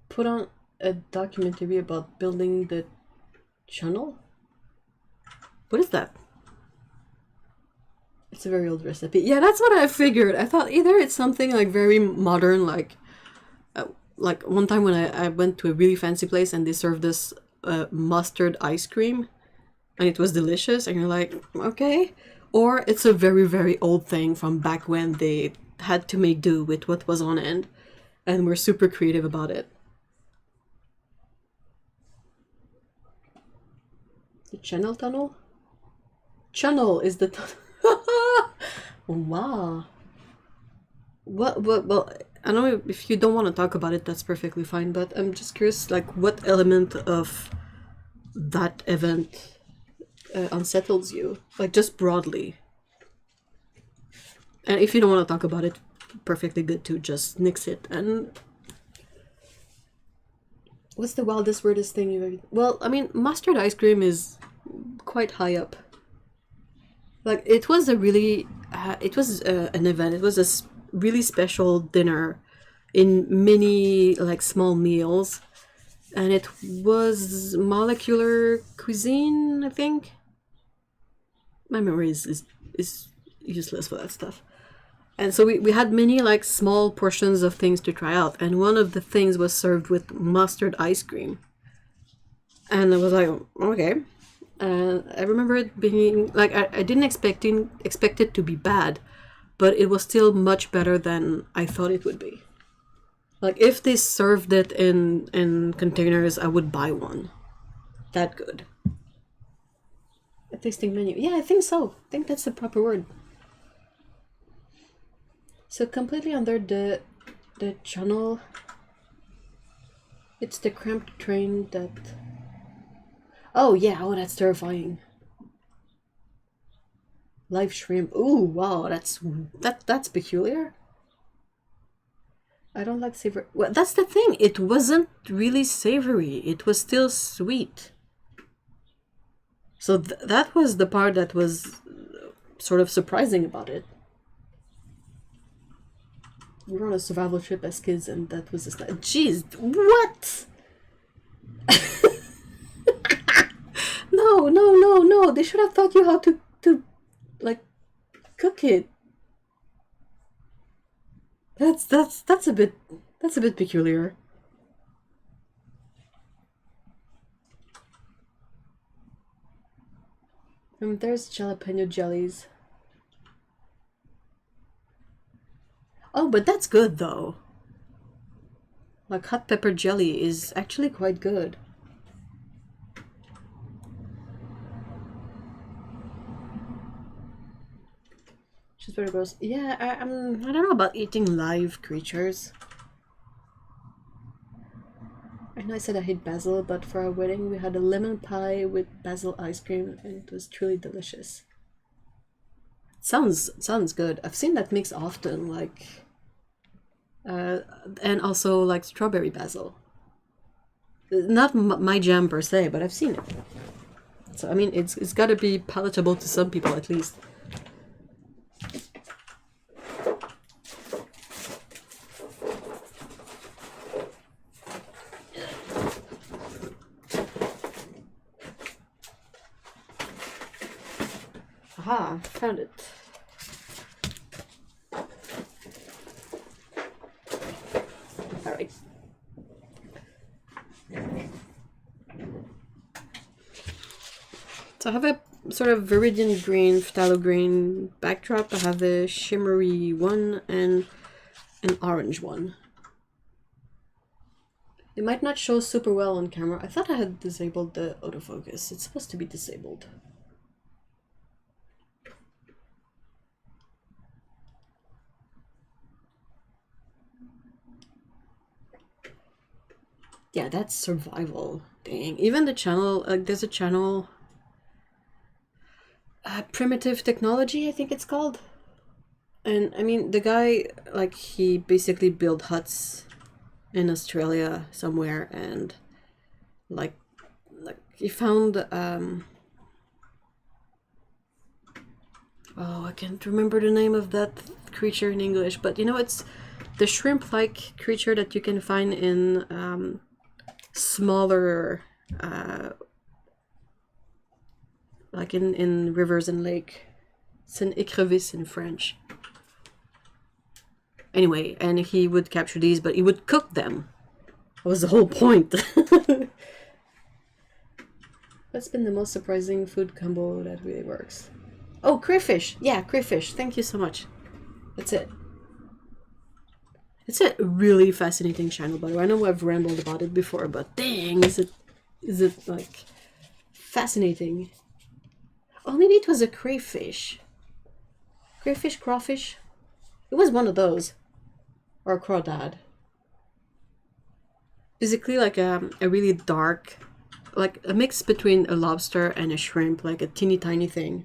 put on a documentary about building the channel? What is that? It's a very old recipe. Yeah, that's what I figured. I thought either it's something like very modern, like one time when I went to a really fancy place and they served us mustard ice cream, and it was delicious, and you're like, okay. Or it's a very, very old thing from back when they had to make do with what was on end, and were super creative about it. The channel tunnel? Channel is the tunnel. Wow. Well, I don't know if you don't want to talk about it, that's perfectly fine, but I'm just curious, like, what element of that event unsettles you? Like, just broadly. And if you don't want to talk about it, perfectly good too, just nix it. And what's the wildest, weirdest thing you've ever... Well, I mean, mustard ice cream is quite high up. Like, it was a really, it was an event. It was a really special dinner in many, like, small meals. And it was molecular cuisine, I think. My memory is useless for that stuff. And so we had many, like, small portions of things to try out. And one of the things was served with mustard ice cream. And I was like, okay. And I remember it being like, I didn't expect it to be bad, but it was still much better than I thought it would be. Like, if they served it in containers, I would buy one. That good. tasting menu. Yeah, I think so. I think that's the proper word. So completely under the channel. It's the cramped train that... Oh yeah, oh that's terrifying. Live shrimp. Ooh, wow, that's peculiar. I don't like savory. Well, that's the thing. It wasn't really savory. It was still sweet. So that was the part that was sort of surprising about it. We were on a survival trip as kids, and that was just like, jeez, what? No. They should have taught you how to like cook it. That's a bit peculiar. There's jalapeno jellies. Oh, but that's good though. Like hot pepper jelly is actually quite good. She's very gross. Yeah, I don't know about eating live creatures. I know I said I hate basil, but for our wedding we had a lemon pie with basil ice cream, and it was truly delicious. Sounds good. I've seen that mix often, like, and also like strawberry basil. Not my jam per se, but I've seen it. So I mean, it's got to be palatable to some people at least. Aha, found it. Alright. So I have a sort of viridian green, phthalo green backdrop. I have a shimmery one and an orange one. It might not show super well on camera. I thought I had disabled the autofocus. It's supposed to be disabled. Yeah, that's survival. Dang. Even the channel, like there's a channel, Primitive Technology, I think it's called. And I mean, the guy, like, he basically built huts in Australia somewhere, and like he found, oh, I can't remember the name of that creature in English, but you know, it's the shrimp-like creature that you can find in, smaller, like in rivers and lake. It's an écrevisse in French. Anyway, and he would capture these, but he would cook them. That was the whole point. That's been the most surprising food combo that really works. Oh, crayfish! Yeah, crayfish. Thank you so much. That's it. It's a really fascinating channel, by the way. I know I've rambled about it before, but dang, is it like fascinating? Oh, maybe it was a crayfish. Crayfish, crawfish. It was one of those, or a crawdad. Basically, like a really dark, like a mix between a lobster and a shrimp, like a teeny tiny thing.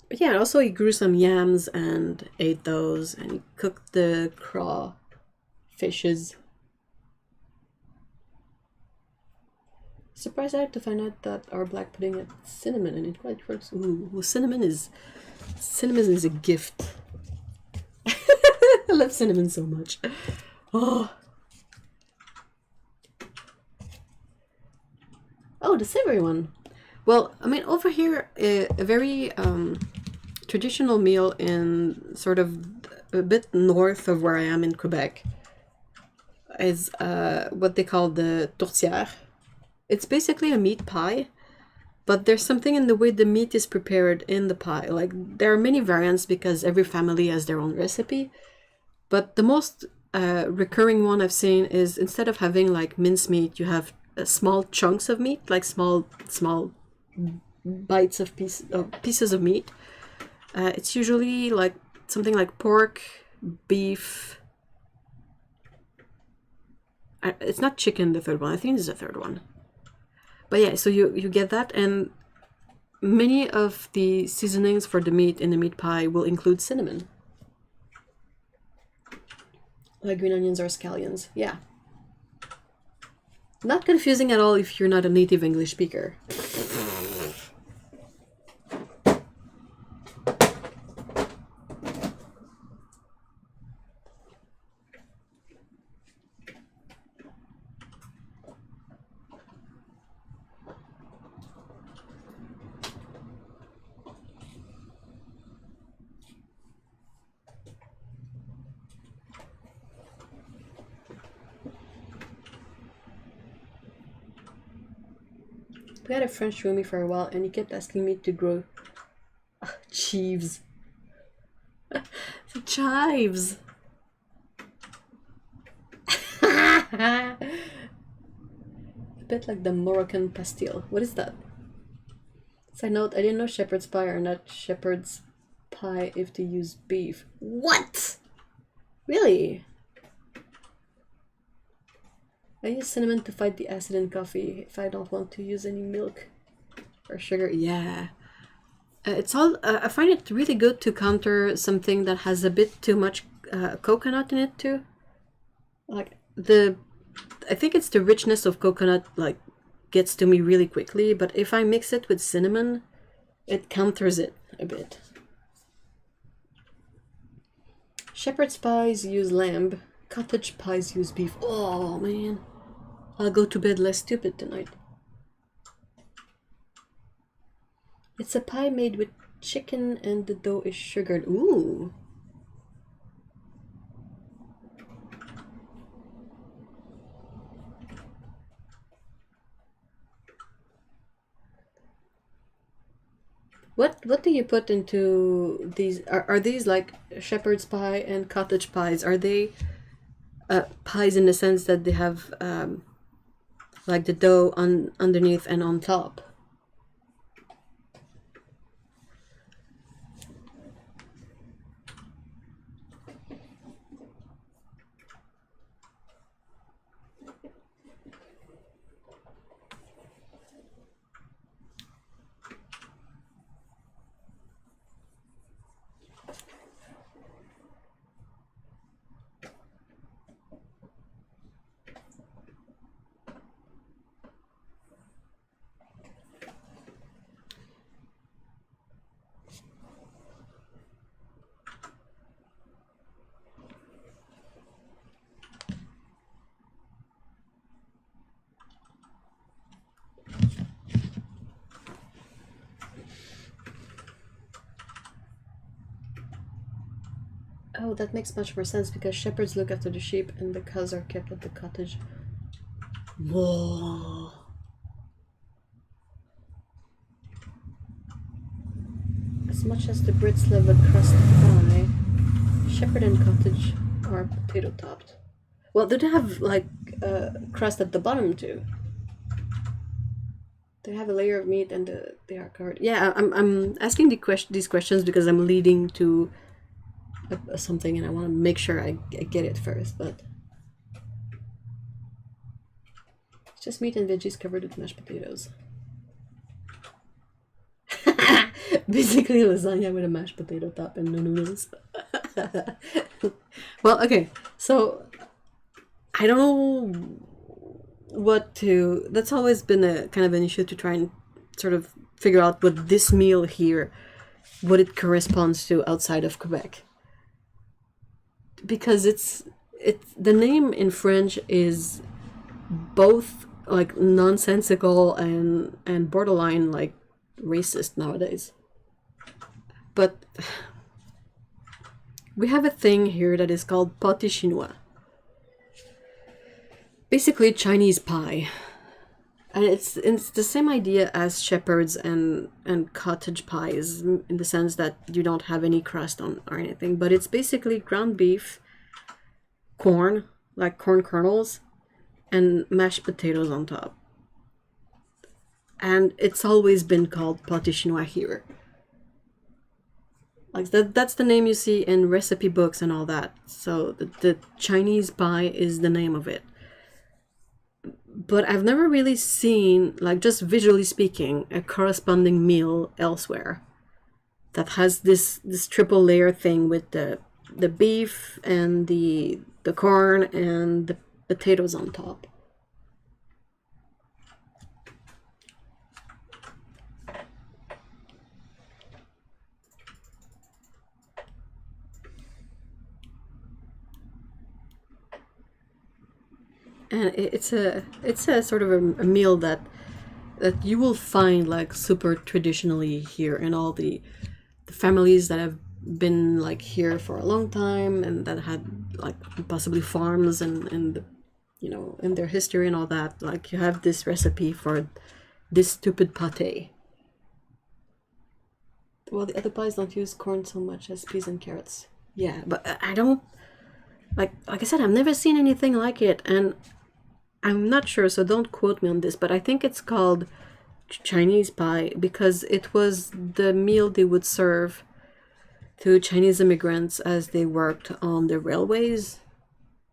But yeah, also he grew some yams and ate those, and he cooked the crawfishes. Surprised I had to find out that our black pudding had cinnamon and it quite works. Ooh, cinnamon is a gift. I love cinnamon so much. Oh, the savory one. Well, I mean, over here, a very traditional meal in sort of a bit north of where I am in Quebec is what they call the tourtière. It's basically a meat pie, but there's something in the way the meat is prepared in the pie. Like, there are many variants because every family has their own recipe, but the most recurring one I've seen is instead of having like mincemeat, you have small chunks of meat, like small bites of pieces of meat. It's usually like something like pork, beef. It's not chicken, the third one. I think it's the third one. But yeah, so you get that, and many of the seasonings for the meat in the meat pie will include cinnamon. Like green onions or scallions, yeah. Not confusing at all if you're not a native English speaker. We had a French roomie for a while, and he kept asking me to grow chives. Chives. A bit like the Moroccan pastille. What is that? Side note: I didn't know shepherd's pie are not shepherd's pie if they use beef. What? Really? I use cinnamon to fight the acid in coffee if I don't want to use any milk or sugar. Yeah. It's all. I find it really good to counter something that has a bit too much coconut in it too. Like I think it's the richness of coconut like gets to me really quickly. But if I mix it with cinnamon, it counters it a bit. Shepherd's pies use lamb. Cottage pies use beef. Oh man, I'll go to bed less stupid tonight. It's a pie made with chicken and the dough is sugared. Ooh. What do you put into these? Are these like shepherd's pie and cottage pies? Are they pies in the sense that they have like the dough underneath and on top? Oh, that makes much more sense because shepherds look after the sheep and the cows are kept at the cottage. Whoa. As much as the Brits love a crust pie, shepherd and cottage are potato topped. Well, do they have like crust at the bottom too? They have a layer of meat and they are covered. Yeah, I'm asking these questions because I'm leading to something and I want to make sure I get it first, but it's just meat and veggies covered with mashed potatoes. Basically lasagna with a mashed potato top and no noodles. Well, okay, so I don't know what to... That's always been a kind of an issue to try and sort of figure out what this meal here, what it corresponds to outside of Quebec. Because it's the name in French is both like nonsensical and borderline like racist nowadays. But we have a thing here that is called pâté chinois. Basically Chinese pie. And it's the same idea as shepherd's and cottage pies in the sense that you don't have any crust on or anything, but it's basically ground beef, corn, like corn kernels, and mashed potatoes on top. and it's always been called pâté chinois here. Like that's the name you see in recipe books and all that. So the Chinese pie is the name of it. But I've never really seen, like just visually speaking, a corresponding meal elsewhere that has this triple layer thing with the beef and the corn and the potatoes on top. And it's a sort of a meal that you will find like super traditionally here in all the families that have been like here for a long time and that had like possibly farms and you know, in their history and all that. Like you have this recipe for this stupid pâté. Well, the other pies don't use corn so much as peas and carrots. Yeah, but I don't like I said, I've never seen anything like it, and I'm not sure, so don't quote me on this, but I think it's called Chinese pie because it was the meal they would serve to Chinese immigrants as they worked on the railways.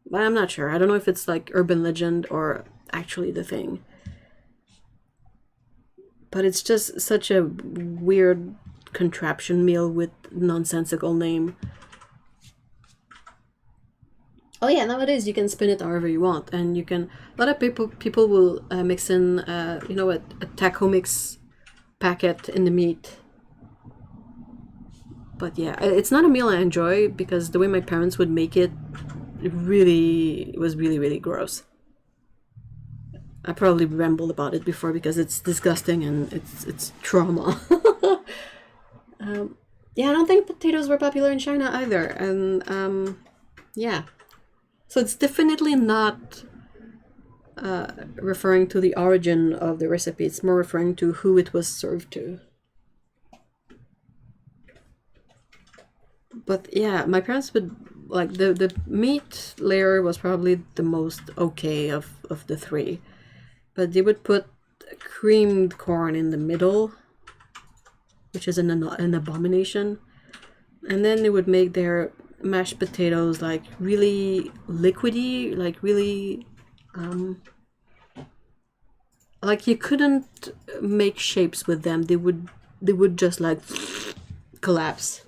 But I'm not sure. I don't know if it's like urban legend or actually the thing. But it's just such a weird contraption meal with nonsensical name. Oh yeah, nowadays you can spin it however you want, and you can. A lot of people will mix in, you know, a taco mix packet in the meat. But yeah, it's not a meal I enjoy because the way my parents would make it, it was really gross. I probably rambled about it before because it's disgusting and it's trauma. Yeah, I don't think potatoes were popular in China either, and yeah. So it's definitely not referring to the origin of the recipe. It's more referring to who it was served to. But yeah, my parents would like the meat layer was probably the most okay of the three. But they would put creamed corn in the middle, which is an abomination. And then they would make their mashed potatoes like really liquidy, like really like you couldn't make shapes with them. They would just like collapse.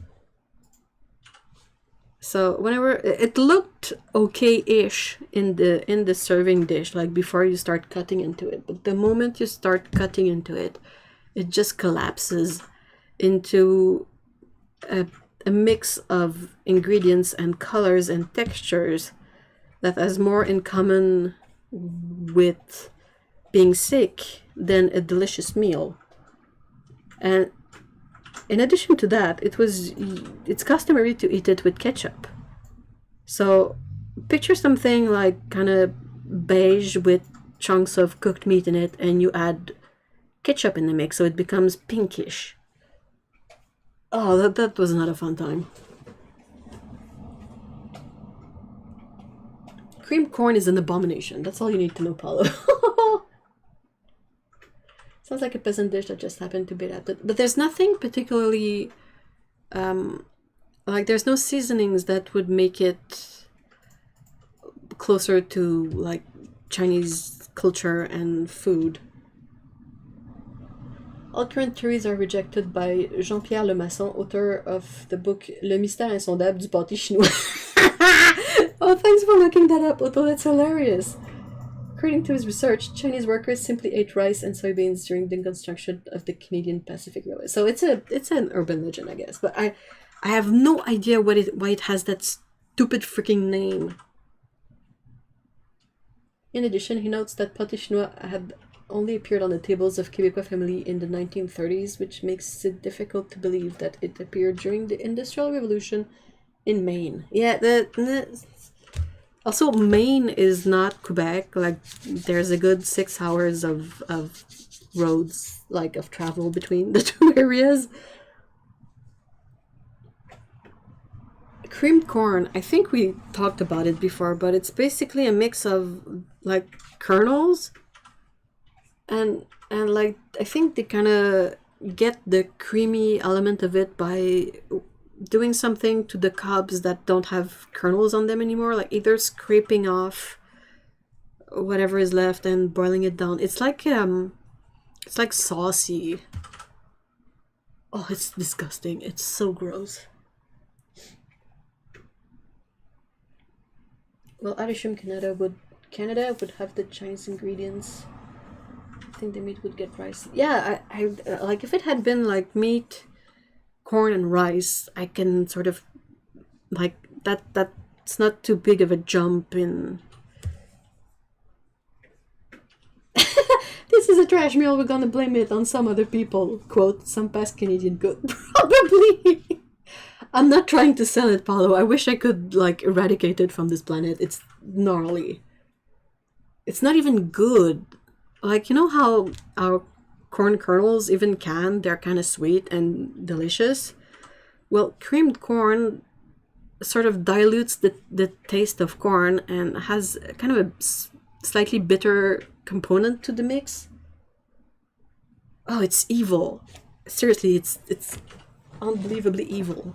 So whenever it looked okay-ish in the serving dish, like before you start cutting into it, but the moment you start cutting into it, it just collapses into a mix of ingredients and colors and textures that has more in common with being sick than a delicious meal. And in addition to that, it's customary to eat it with ketchup. So picture something like kind of beige with chunks of cooked meat in it, and you add ketchup in the mix so it becomes pinkish. Oh, that was not a fun time. Creamed corn is an abomination. That's all you need to know, Paulo. Sounds like a peasant dish that just happened to be that. But there's nothing particularly... like, there's no seasonings that would make it closer to, like, Chinese culture and food. All current theories are rejected by Jean-Pierre Lemasson, author of the book Le Mystère Insondable du Pâté Chinois. Oh, thanks for looking that up, Otto. That's hilarious. According to his research, Chinese workers simply ate rice and soybeans during the construction of the Canadian Pacific Railway. So it's an urban legend, I guess. But I have no idea why it has that stupid freaking name. In addition, he notes that pâté chinois had only appeared on the tables of Québécois family in the 1930s, which makes it difficult to believe that it appeared during the Industrial Revolution in Maine. Yeah, also Maine is not Quebec. Like, there's a good 6 hours of roads, like, of travel between the two areas. Creamed corn, I think we talked about it before, but it's basically a mix of, like, kernels and like I think they kind of get the creamy element of it by doing something to the cobs that don't have kernels on them anymore, like either scraping off whatever is left and boiling it down. It's like saucy. Oh, it's disgusting. It's so gross. Well, I'd assume Canada would have the Chinese ingredients. I think the meat would get pricey. Yeah, I like if it had been like meat, corn, and rice, I can sort of like that's not too big of a jump in. This is a trash meal, we're gonna blame it on some other people. Quote, some past Canadian goat. Probably. I'm not trying to sell it, Paulo. I wish I could, like, eradicate it from this planet. It's gnarly. It's not even good. Like, you know how our corn kernels, even canned, they're kind of sweet and delicious? Well, creamed corn sort of dilutes the taste of corn and has kind of a slightly bitter component to the mix. Oh, it's evil. Seriously, it's unbelievably evil.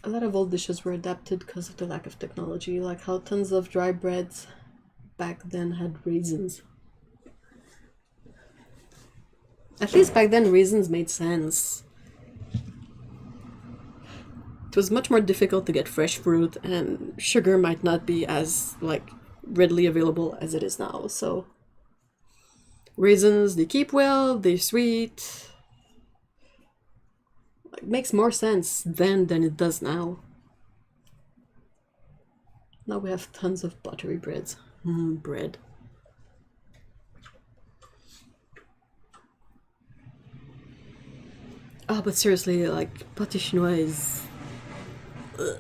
A lot of old dishes were adapted because of the lack of technology, like how tons of dry breads back then had raisins. At least back then raisins made sense. It was much more difficult to get fresh fruit, and sugar might not be as like readily available as it is now, so raisins, they keep well, they're sweet. It makes more sense then than it does now. Now we have tons of buttery breads. Bread. Oh, but seriously, like, pâté chinois is... Ugh.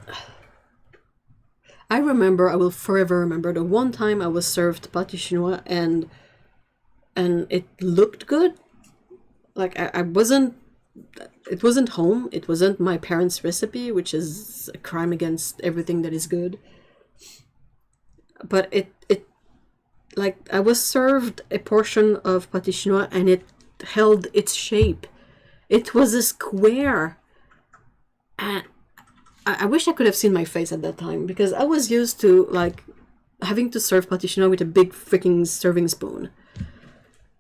I will forever remember the one time I was served pâté chinois and it looked good. Like, I wasn't... It wasn't home. It wasn't my parents' recipe, which is a crime against everything that is good. But it like, I was served a portion of pâté chinois and it held its shape. It was a square. And I wish I could have seen my face at that time, because I was used to, like, having to serve pâté chinois with a big freaking serving spoon.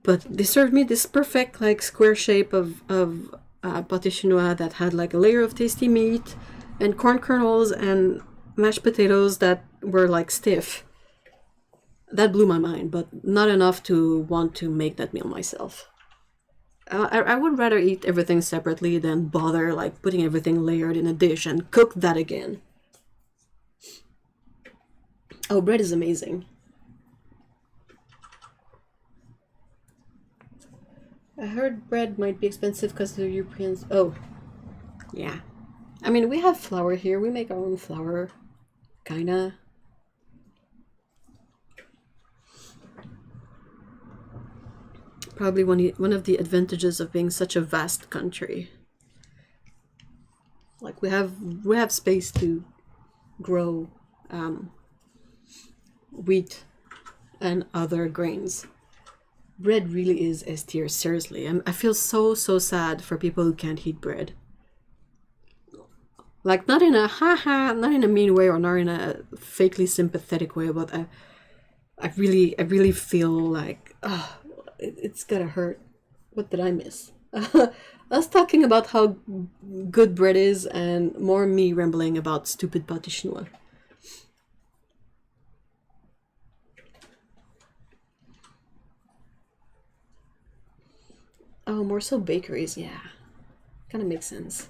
But they served me this perfect, like, square shape of pâté chinois that had, like, a layer of tasty meat and corn kernels and mashed potatoes that were, like, stiff. That blew my mind, but not enough to want to make that meal myself. I would rather eat everything separately than bother, like, putting everything layered in a dish and cook that again. Oh, bread is amazing. I heard bread might be expensive because the Europeans... Oh, yeah. I mean, we have flour here. We make our own flour. Kinda. Probably one of the advantages of being such a vast country. Like, we have space to grow wheat and other grains. Bread really is S tier, seriously. I feel so sad for people who can't eat bread. Like, not in a not in a mean way or not in a fakely sympathetic way, but I really feel like, it's gonna hurt. What did I miss? Us talking about how good bread is and more me rambling about stupid pâté chinois. Oh, more so bakeries, yeah. Kind of makes sense.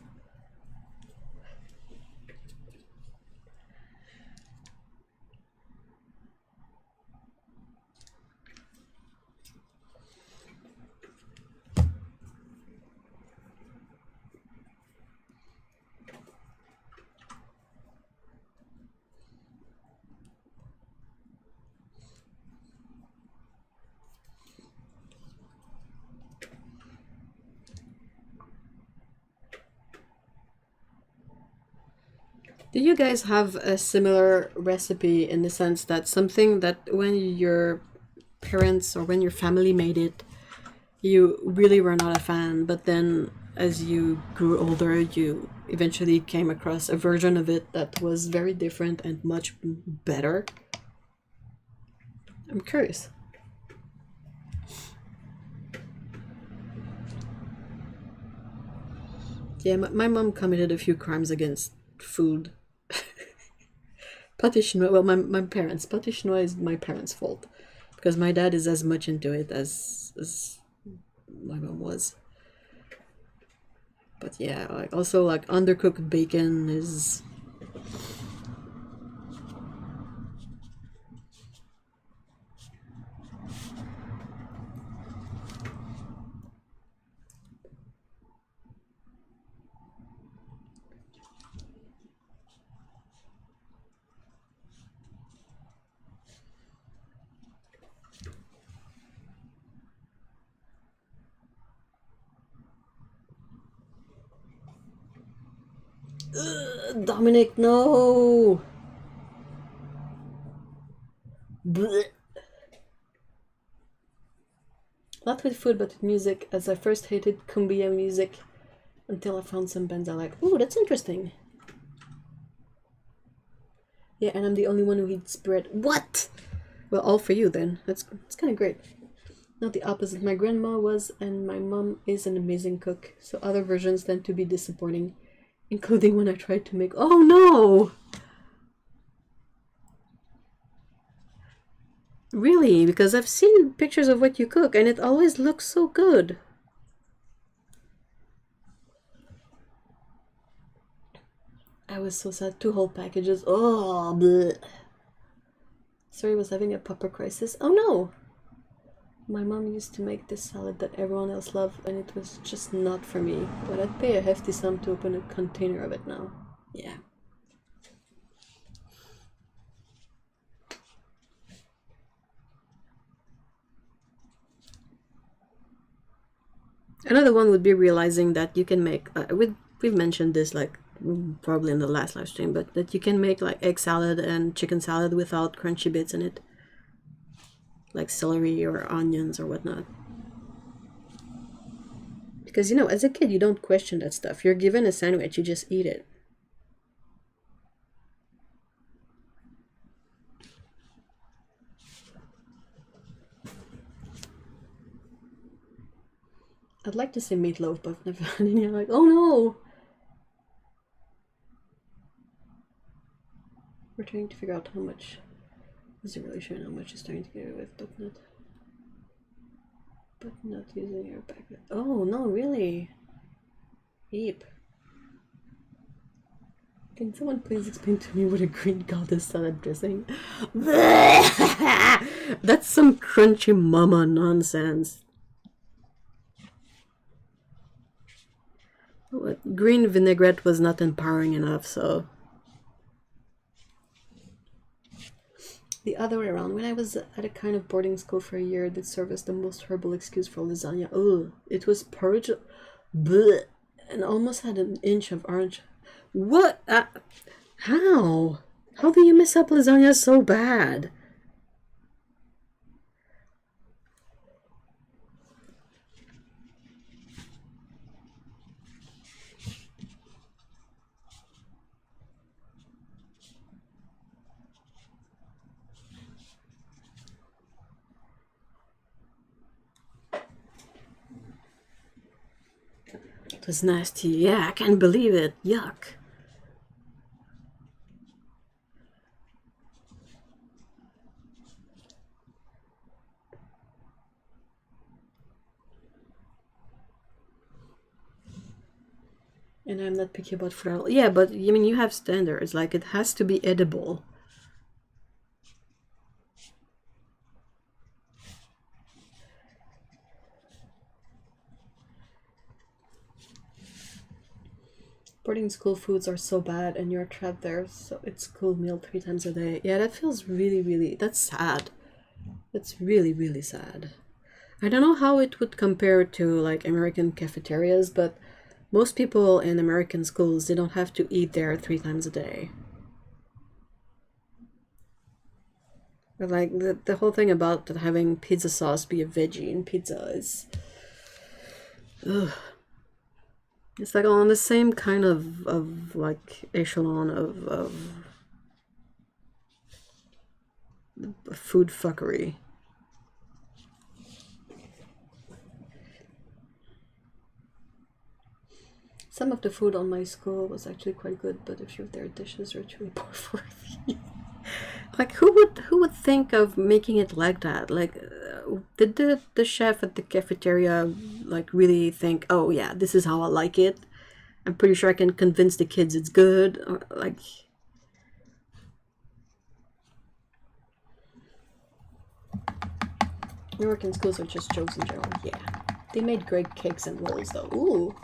Do you guys have a similar recipe in the sense that something that when your parents or when your family made it, you really were not a fan, but then as you grew older, you eventually came across a version of it that was very different and much better? I'm curious. Yeah, my mom committed a few crimes against food. Pâté chinois, well, my parents. Pâté chinois is my parents' fault. Because my dad is as much into it as my mom was. But yeah, like also like undercooked bacon is... Ugh, Dominic, no! Blech. Not with food, but with music, as I first hated cumbia music until I found some bands I like. Ooh, that's interesting. Yeah, and I'm the only one who eats bread. What? Well, all for you then. That's kind of great. Not the opposite. My grandma was, and my mom is an amazing cook, so other versions tend to be disappointing, including when I tried to make... Oh no! Really? Because I've seen pictures of what you cook, and it always looks so good. I was so sad. 2 whole packages. Oh, bleh. Sorry, I was having a pupper crisis. Oh no! My mom used to make this salad that everyone else loved, and it was just not for me. But I'd pay a hefty sum to open a container of it now. Yeah. Another one would be realizing that you can make... we've mentioned this like probably in the last live stream, but that you can make like egg salad and chicken salad without crunchy bits in it. Like celery or onions or whatnot. Because, you know, as a kid, you don't question that stuff. You're given a sandwich, you just eat it. I'd like to say meatloaf, but I've never had any. I'm like, oh no! We're trying to figure out how much... Is it really sure how much is trying to get away with, but not using your back. Oh no, really? Heap. Can someone please explain to me what a green goddess salad dressing? That's some crunchy mama nonsense. What? Green vinaigrette was not empowering enough, so... The other way around. When I was at a kind of boarding school for a year, that served as the most horrible excuse for lasagna. Ugh, it was porridge, bleh, and almost had an inch of orange. What? How? How do you mess up lasagna so bad? It was nasty. Yeah, I can't believe it. Yuck. And I'm not picky about food at all. Yeah, but I mean, you have standards. Like, it has to be edible. Boarding school foods are so bad and you're trapped there, so it's school meal 3 times a day. Yeah, that feels really, really... That's sad. That's really, really sad. I don't know how it would compare to, like, American cafeterias, but most people in American schools, they don't have to eat there 3 times a day. But like the whole thing about having pizza sauce be a veggie in pizza is, ugh. It's like on the same kind of like echelon of food fuckery. Some of the food on my school was actually quite good, but a few of their dishes were truly poor worthy. Like who would think of making it like that? Like, did the chef at the cafeteria like really think, oh yeah, this is how I like it? I'm pretty sure I can convince the kids it's good. Or, like, American schools are just jokes in general. Yeah, they made great cakes and rolls though. Ooh.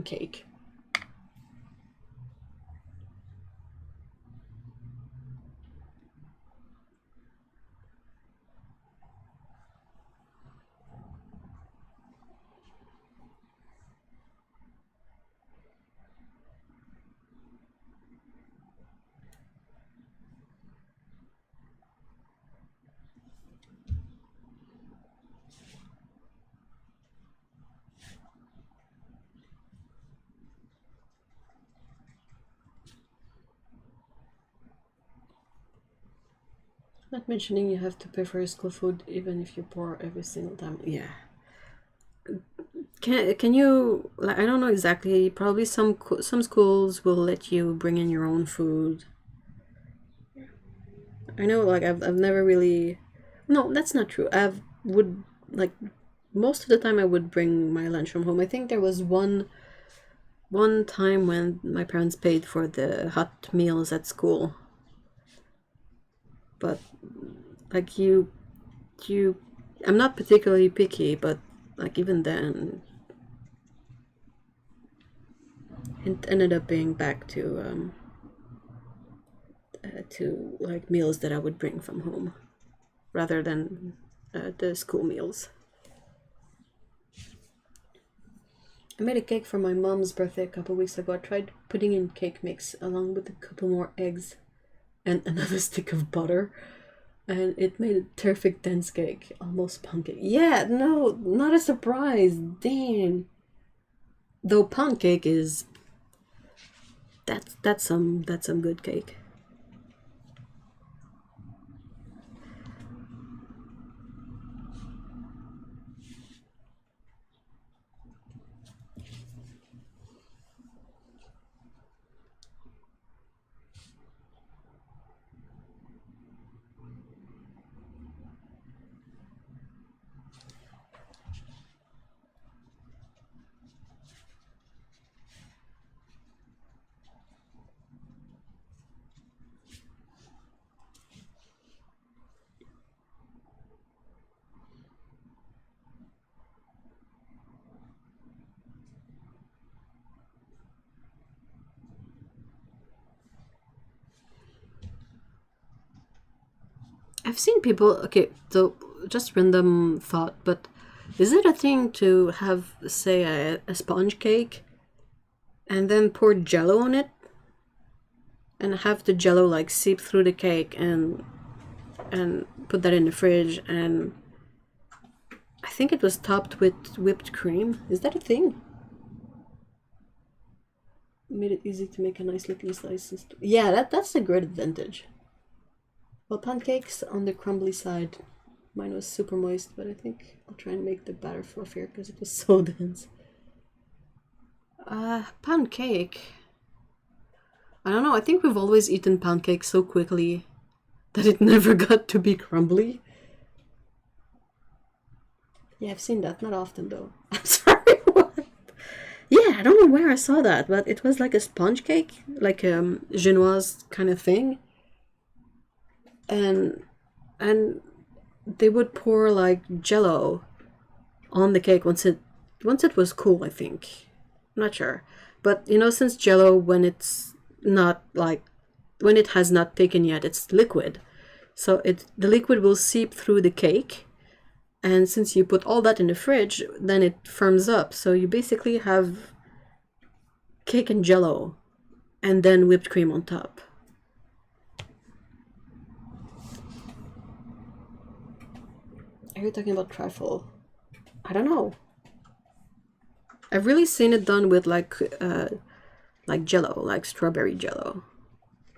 Cake. Not mentioning you have to pay for your school food even if you're poor every single time. Yeah. Can you, like, I don't know exactly, probably some schools will let you bring in your own food. I know, like, I've never really, no, that's not true. Would, like, most of the time I would bring my lunch from home. I think there was one time when my parents paid for the hot meals at school. But like you I'm not particularly picky, but like even then it ended up being back to like meals that I would bring from home rather than the school meals. I made a cake for my mom's birthday a couple weeks ago. I tried putting in cake mix along with a couple more eggs and another stick of butter, and it made a perfect dense cake, almost pound cake. Yeah, no, not a surprise. Dang. Though pound cake is that's some good cake. I've seen people, okay, so just random thought, but is it a thing to have, say, a sponge cake and then pour jello on it and have the jello like seep through the cake and put that in the fridge, and I think it was topped with whipped cream. Is that a thing? Made it easy to make a nice looking slices. Yeah, that's a great advantage. Well, pancakes on the crumbly side. Mine was super moist, but I think I'll try and make the batter fluffier because it was so dense. Pound cake. I don't know, I think we've always eaten pound cake so quickly that it never got to be crumbly. Yeah, I've seen that. Not often, though. I'm sorry, what? Yeah, I don't know where I saw that, but it was like a sponge cake, like a Genoise kind of thing. And they would pour like jello on the cake once it was cool, I think. I'm not sure. But you know, since jello, when it's not like, when it has not taken yet, it's liquid. So the liquid will seep through the cake. And since you put all that in the fridge, then it firms up. So you basically have cake and jello and then whipped cream on top. Are you talking about trifle? I don't know. I've really seen it done with like jello, like strawberry jello.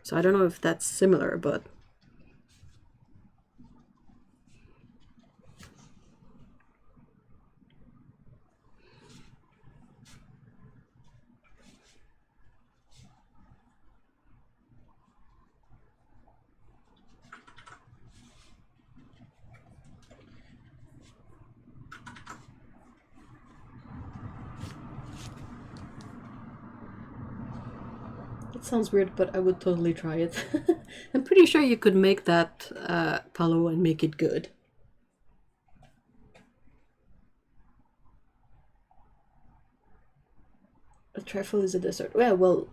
So I don't know if that's similar, but it sounds weird, but I would totally try it. I'm pretty sure you could make that palo and make it good. A trifle is a dessert. Yeah, well,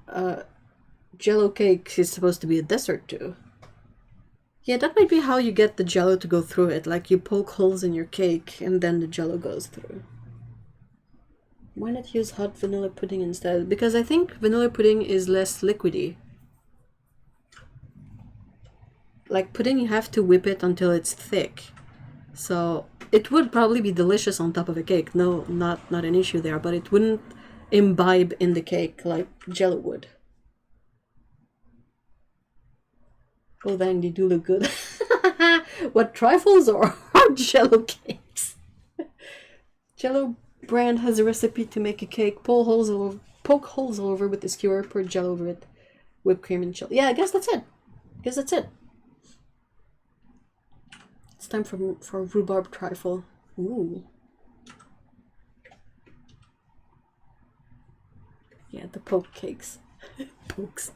jello cake is supposed to be a dessert too. Yeah, that might be how you get the jello to go through it. Like you poke holes in your cake and then the jello goes through. Why not use hot vanilla pudding instead? Because I think vanilla pudding is less liquidy. Like pudding, you have to whip it until it's thick. So it would probably be delicious on top of a cake. No, not an issue there, but it wouldn't imbibe in the cake like jello would. Oh, then they do look good. What, trifles or jello cakes? Jello brand has a recipe to make a cake. Poke holes all over with the skewer, pour jello over it, whipped cream and chill. Yeah, I guess that's it. It's time for rhubarb trifle. Ooh. Yeah, the poke cakes. Pokes.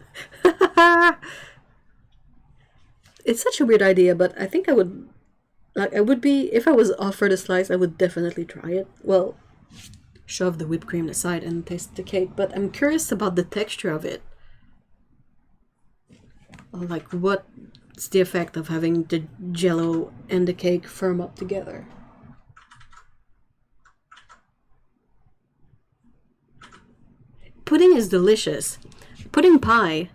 It's such a weird idea, but I think I would be, if I was offered a slice, I would definitely try it. Well, shove the whipped cream aside and taste the cake, but I'm curious about the texture of it. Like, what's the effect of having the jello and the cake firm up together? Pudding is delicious. Pudding pie,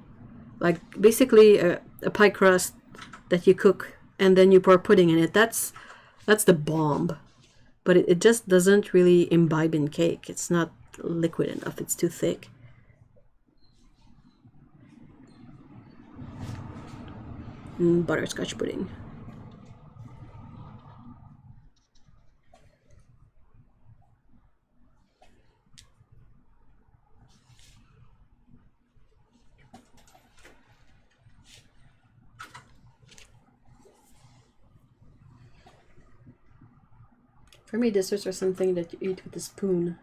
like basically a pie crust that you cook and then you pour pudding in it, that's the bomb. But it just doesn't really imbibe in cake. It's not liquid enough. It's too thick. Butterscotch pudding. For me, desserts are something that you eat with a spoon.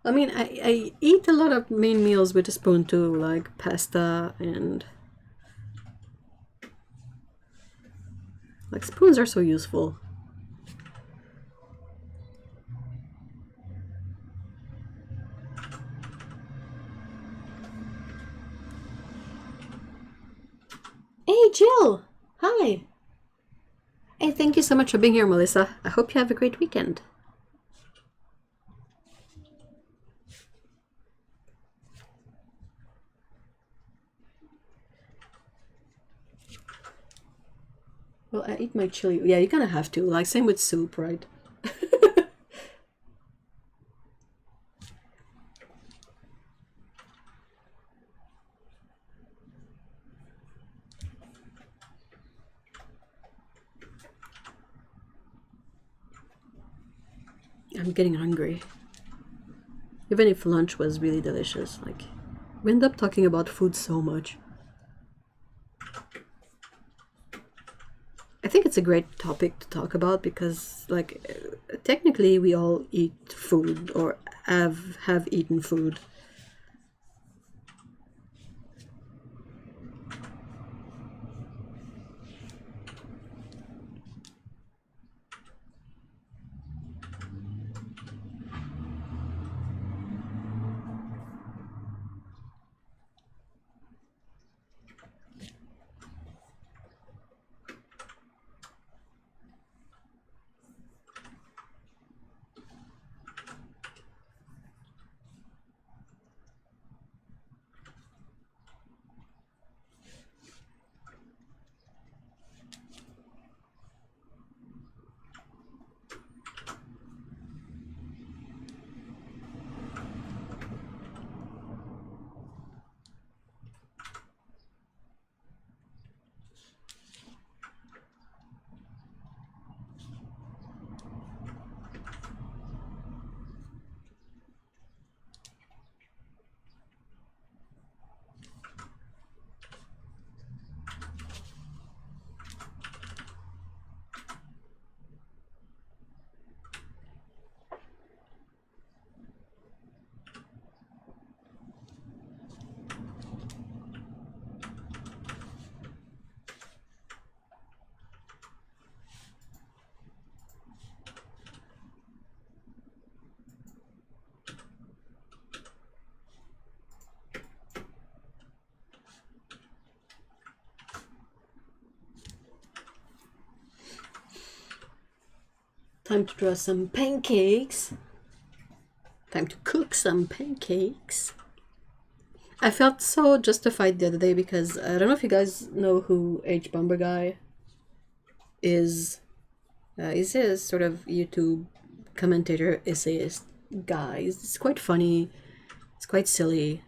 I mean, I eat a lot of main meals with a spoon too, like pasta and... Like, spoons are so useful. Hey, Jill! Hi! Hey, thank you so much for being here, Melissa. I hope you have a great weekend. Well, I eat my chili. Yeah, you kind of have to. Like, same with soup, right? I'm getting hungry. Even if lunch was really delicious, like, we end up talking about food so much. I think it's a great topic to talk about because, like, technically we all eat food or have eaten food. time to draw some pancakes. Time to cook some pancakes. I felt so justified the other day because I don't know if you guys know who H. Bomber Guy is. He's a sort of YouTube commentator, essayist guy. It's quite funny. It's quite silly.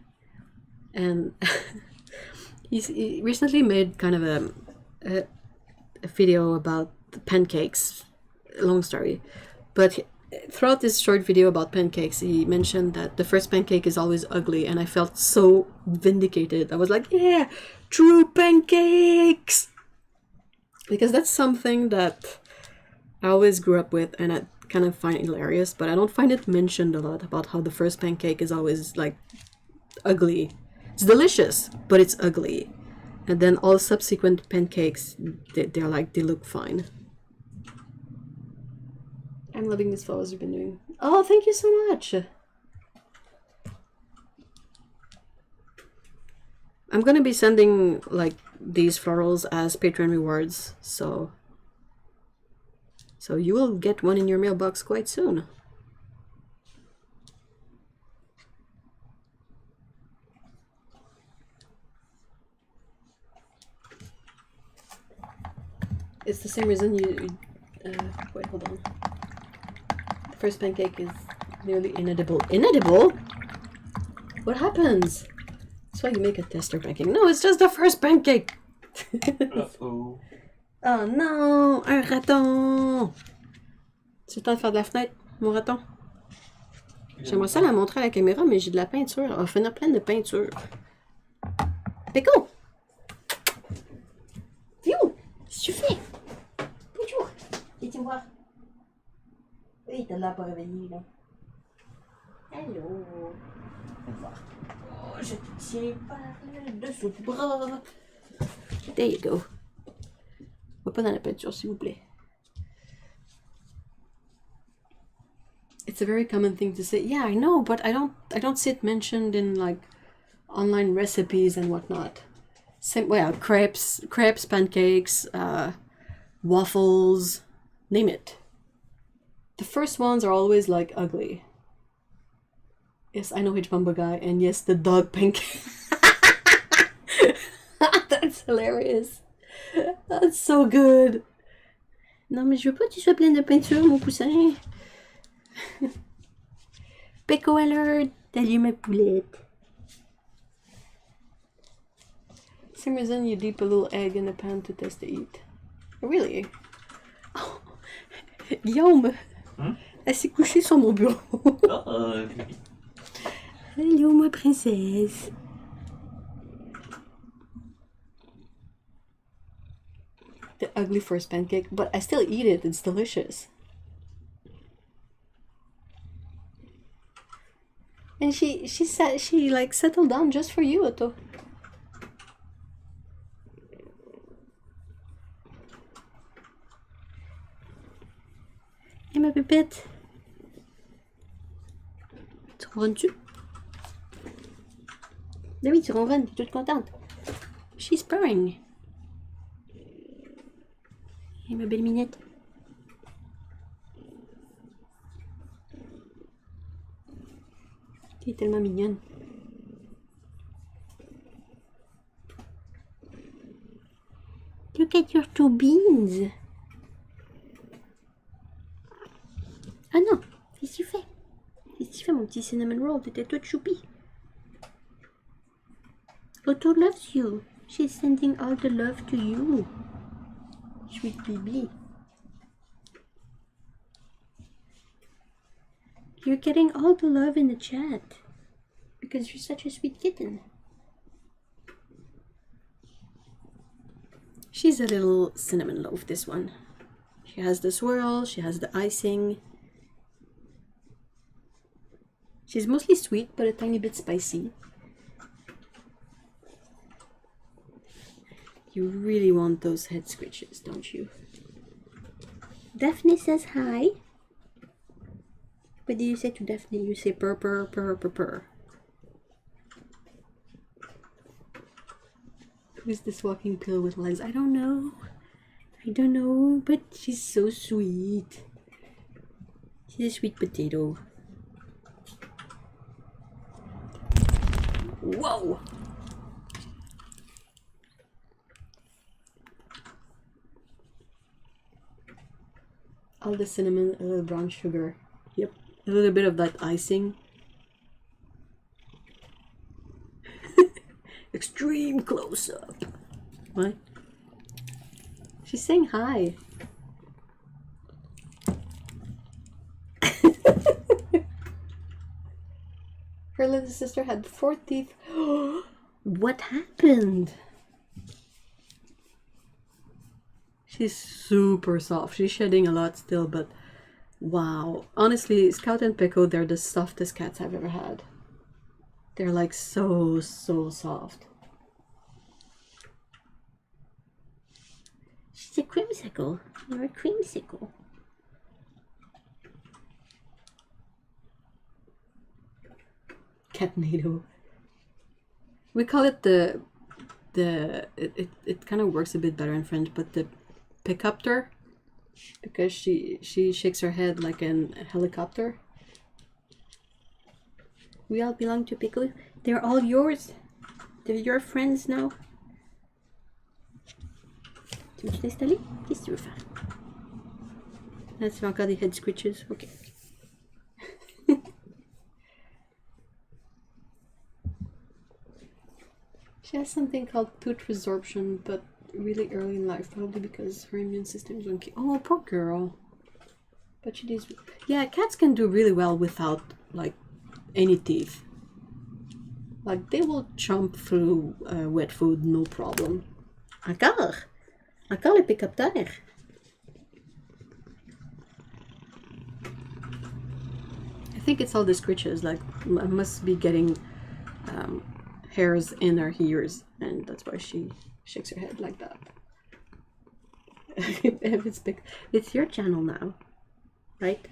And he recently made kind of a video about the pancakes. Long story. But throughout this short video about pancakes, he mentioned that the first pancake is always ugly, and I felt so vindicated. I was like, yeah, true pancakes! Because that's something that I always grew up with, and I kind of find hilarious, but I don't find it mentioned a lot about how the first pancake is always, like, ugly. It's delicious, but it's ugly. And then all subsequent pancakes, they're like, they look fine. I'm loving these flowers you've been doing. Oh, thank you so much. I'm gonna be sending like these florals as Patreon rewards, so you will get one in your mailbox quite soon. It's the same reason you wait, hold on. First pancake is nearly inedible. Inedible? What happens? That's why you make a tester pancake. No, it's just the first pancake. Uh-oh. Oh non, un raton. C'est le temps de faire de la fenêtre, mon raton. J'aimerais ça la montrer à la caméra, mais j'ai de la peinture. On va finir plein de peinture. Péco! Viou! Qu'est-ce que tu fais? Bonjour! Viens-tu me voir? Oui, t'as l'air pas réveillé, là. Allô? Viens voir. Oh, je te tiens par le dessous du bras. There you go. Va pas dans la peinture, s'il vous plaît. It's a very common thing to say. Yeah, I know, but I don't see it mentioned in like online recipes and whatnot. Same, well, crepes, pancakes, waffles, name it. The first ones are always like ugly. Yes, I know H. Bumba Guy, and yes, the dog pancake. That's hilarious. That's so good. Non, mais je veux pas que tu sois plein de peinture, mon poussin. Pickle alert! Salut ma poulette. Same reason you dip a little egg in the pan to test the heat. Really? Oh. Guillaume! Elle s'est couchée sur mon bureau. Hello ma princesse. The ugly first pancake, but I still eat it. It's delicious. And she like settled down just for you, Otto. Hey ma pépette. Tu ronronnes-tu? Ben oui, tu ronronnes, t'es toute contente. She's purring. Hey ma belle minette. Elle est tellement mignonne. Look at your two beans. Ah non, qu'est-ce que tu fais? Qu'est-ce que tu fais mon petit cinnamon roll? T'étais toute choupi. Otto loves you. She's sending all the love to you. Sweet baby. You're getting all the love in the chat because you're such a sweet kitten. She's a little cinnamon loaf, this one. She has the swirl, she has the icing. She's mostly sweet, but a tiny bit spicy. You really want those head scratches, don't you? Daphne says hi. What do you say to Daphne? You say purr, purr, purr, purr, purr. Who's this walking pill with legs? I don't know. I don't know, but she's so sweet. She's a sweet potato. Whoa! All the cinnamon, a little brown sugar. Yep. A little bit of that icing. Extreme close-up. What? She's saying hi. Her little sister had 4 teeth. What happened? She's super soft. She's shedding a lot still, but wow. Honestly, Scout and Pico, they're the softest cats I've ever had. They're like so soft. She's a creamsicle. You're a creamsicle. Catnado. We call it it kind of works a bit better in French, but the pickupter, because she shakes her head like a helicopter. We all belong to Pico. They're all yours. They're your friends now. Tu veux t'installer? Qu'est-ce que tu veux faire? Là, tu fais encore des head scritches. Ok. She has something called tooth resorption, but really early in life, probably because her immune system is wonky. Oh, poor girl. But she does. Yeah, cats can do really well without like any teeth. Like they will chomp through wet food, no problem. Encore les pick-up-terre. I think it's all the scritches. Like I must be getting hairs in her ears, and that's why she shakes her head like that. It's your channel now, right?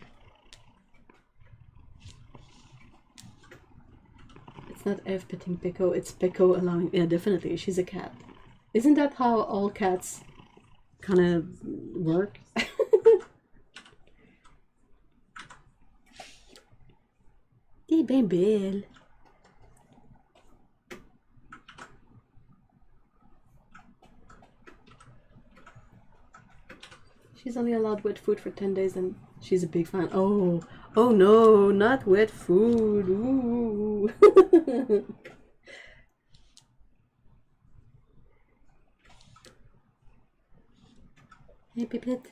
It's not F petting Pico, it's Pico allowing. Yeah, definitely, she's a cat. Isn't that how all cats kind of work? T'es bien belle. She's only allowed wet food for 10 days and she's a big fan. Oh no, not wet food. Ooh. Hey, Pipette.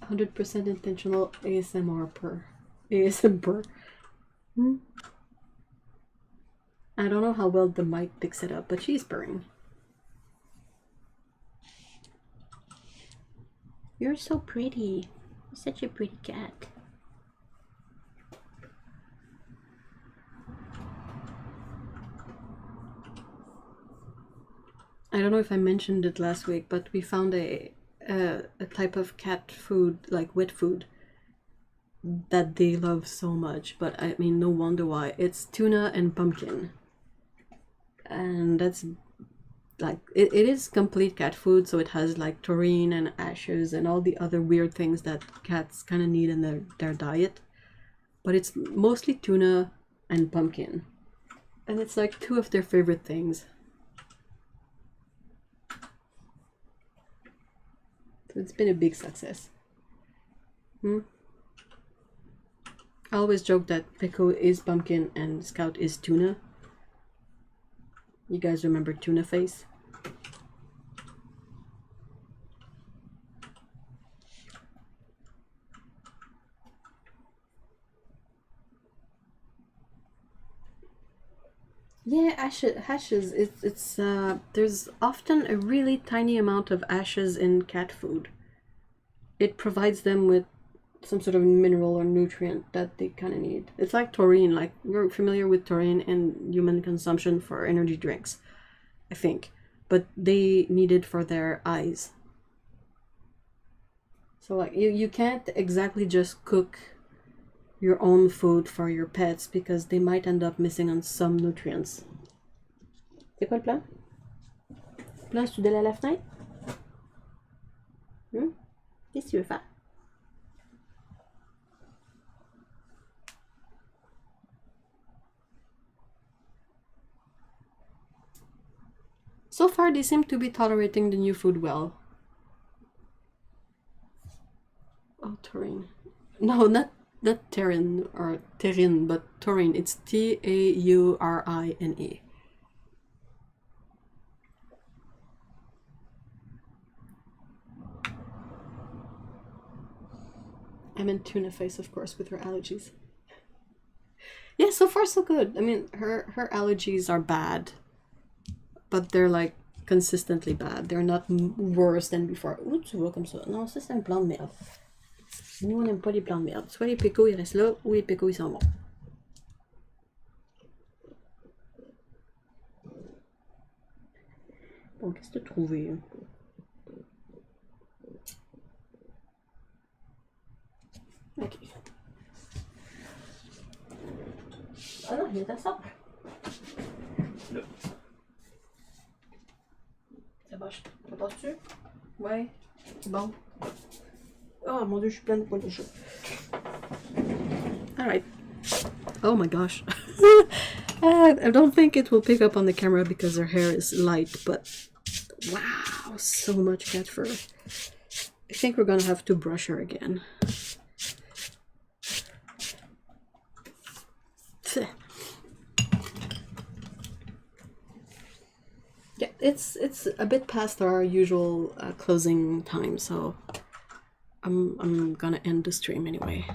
%, intentional ASMR per. ASMR. I don't know how well the mic picks it up, but she's purring. You're so pretty. You're such a pretty cat. I don't know if I mentioned it last week, but we found a type of cat food, like wet food, that they love so much, but I mean, no wonder why. It's tuna and pumpkin. And that's like, it is complete cat food, so it has like taurine and ashes and all the other weird things that cats kind of need in their diet. But it's mostly tuna and pumpkin. And it's like 2 of their favorite things. So it's been a big success. I always joke that Pico is pumpkin and Scout is tuna. You guys remember Tuna Face? Yeah, ashes. It's there's often a really tiny amount of ashes in cat food. It provides them with some sort of mineral or nutrient that they kind of need. It's like taurine, like you're familiar with taurine in human consumption for energy drinks, I think. But they need it for their eyes. So like you can't exactly just cook your own food for your pets because they might end up missing on some nutrients. C'est quoi le plan? Le plan, c'est d'aller à la fenêtre? Qu'est-ce que tu veux faire? So far, they seem to be tolerating the new food well. Oh, taurine. No, not taurine or terrine, but taurine. It's Taurine. I meant tuna face, of course, with her allergies. Yeah, so far so good. I mean, her allergies are bad, but they're like consistently bad. They're not worse than before. Où tu vois comme ça? Non, ça c'est un plan de merde. Nous, on n'aime pas les plans de merde. Soit les pécos ils restent là, ou les pécos ils s'en vont. Bon, qu'est-ce que tu as trouvé? Ok. Ah non, il est à ça. Là. Ça marche. Ça passe-tu? Ouais. Bon. Oh mon dieu, je suis pleine de poils de chat. Alright. Oh my gosh. I don't think it will pick up on the camera because her hair is light, but wow, so much cat fur. I think we're gonna have to brush her again. Yeah, it's a bit past our usual closing time, so I'm gonna end the stream anyway.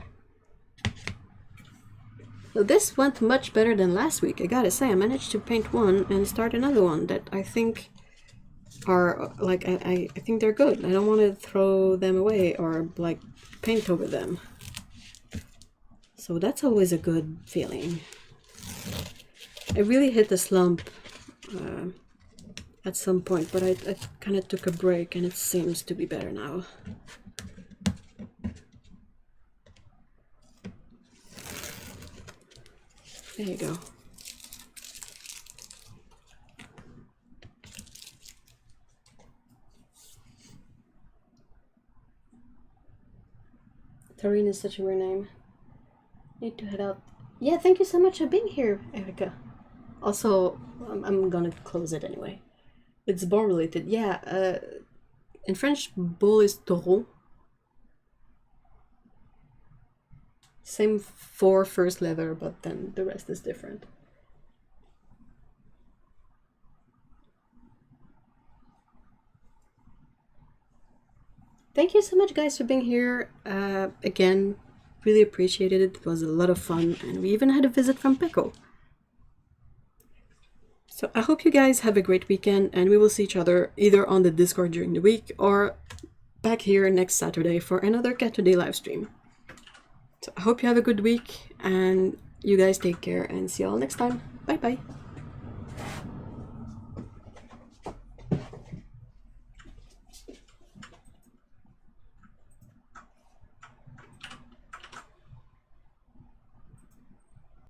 So this went much better than last week. I gotta say, I managed to paint one and start another one that I think are like I think they're good. I don't want to throw them away or like paint over them. So that's always a good feeling. I really hit a slump at some point, but I kind of took a break and it seems to be better now. There you go. Taurine is such a weird name. Need to head out. Yeah, thank you so much for being here, Erica. Also, I'm gonna close it anyway. It's bull related. Yeah, in French, bull is taureau. Same for first letter, but then the rest is different. Thank you so much, guys, for being here. Again, really appreciated it. It was a lot of fun, and we even had a visit from Peko. So I hope you guys have a great weekend, and we will see each other either on the Discord during the week or back here next Saturday for another Caturday Livestream. So I hope you have a good week, and you guys take care, and see you all next time. Bye bye.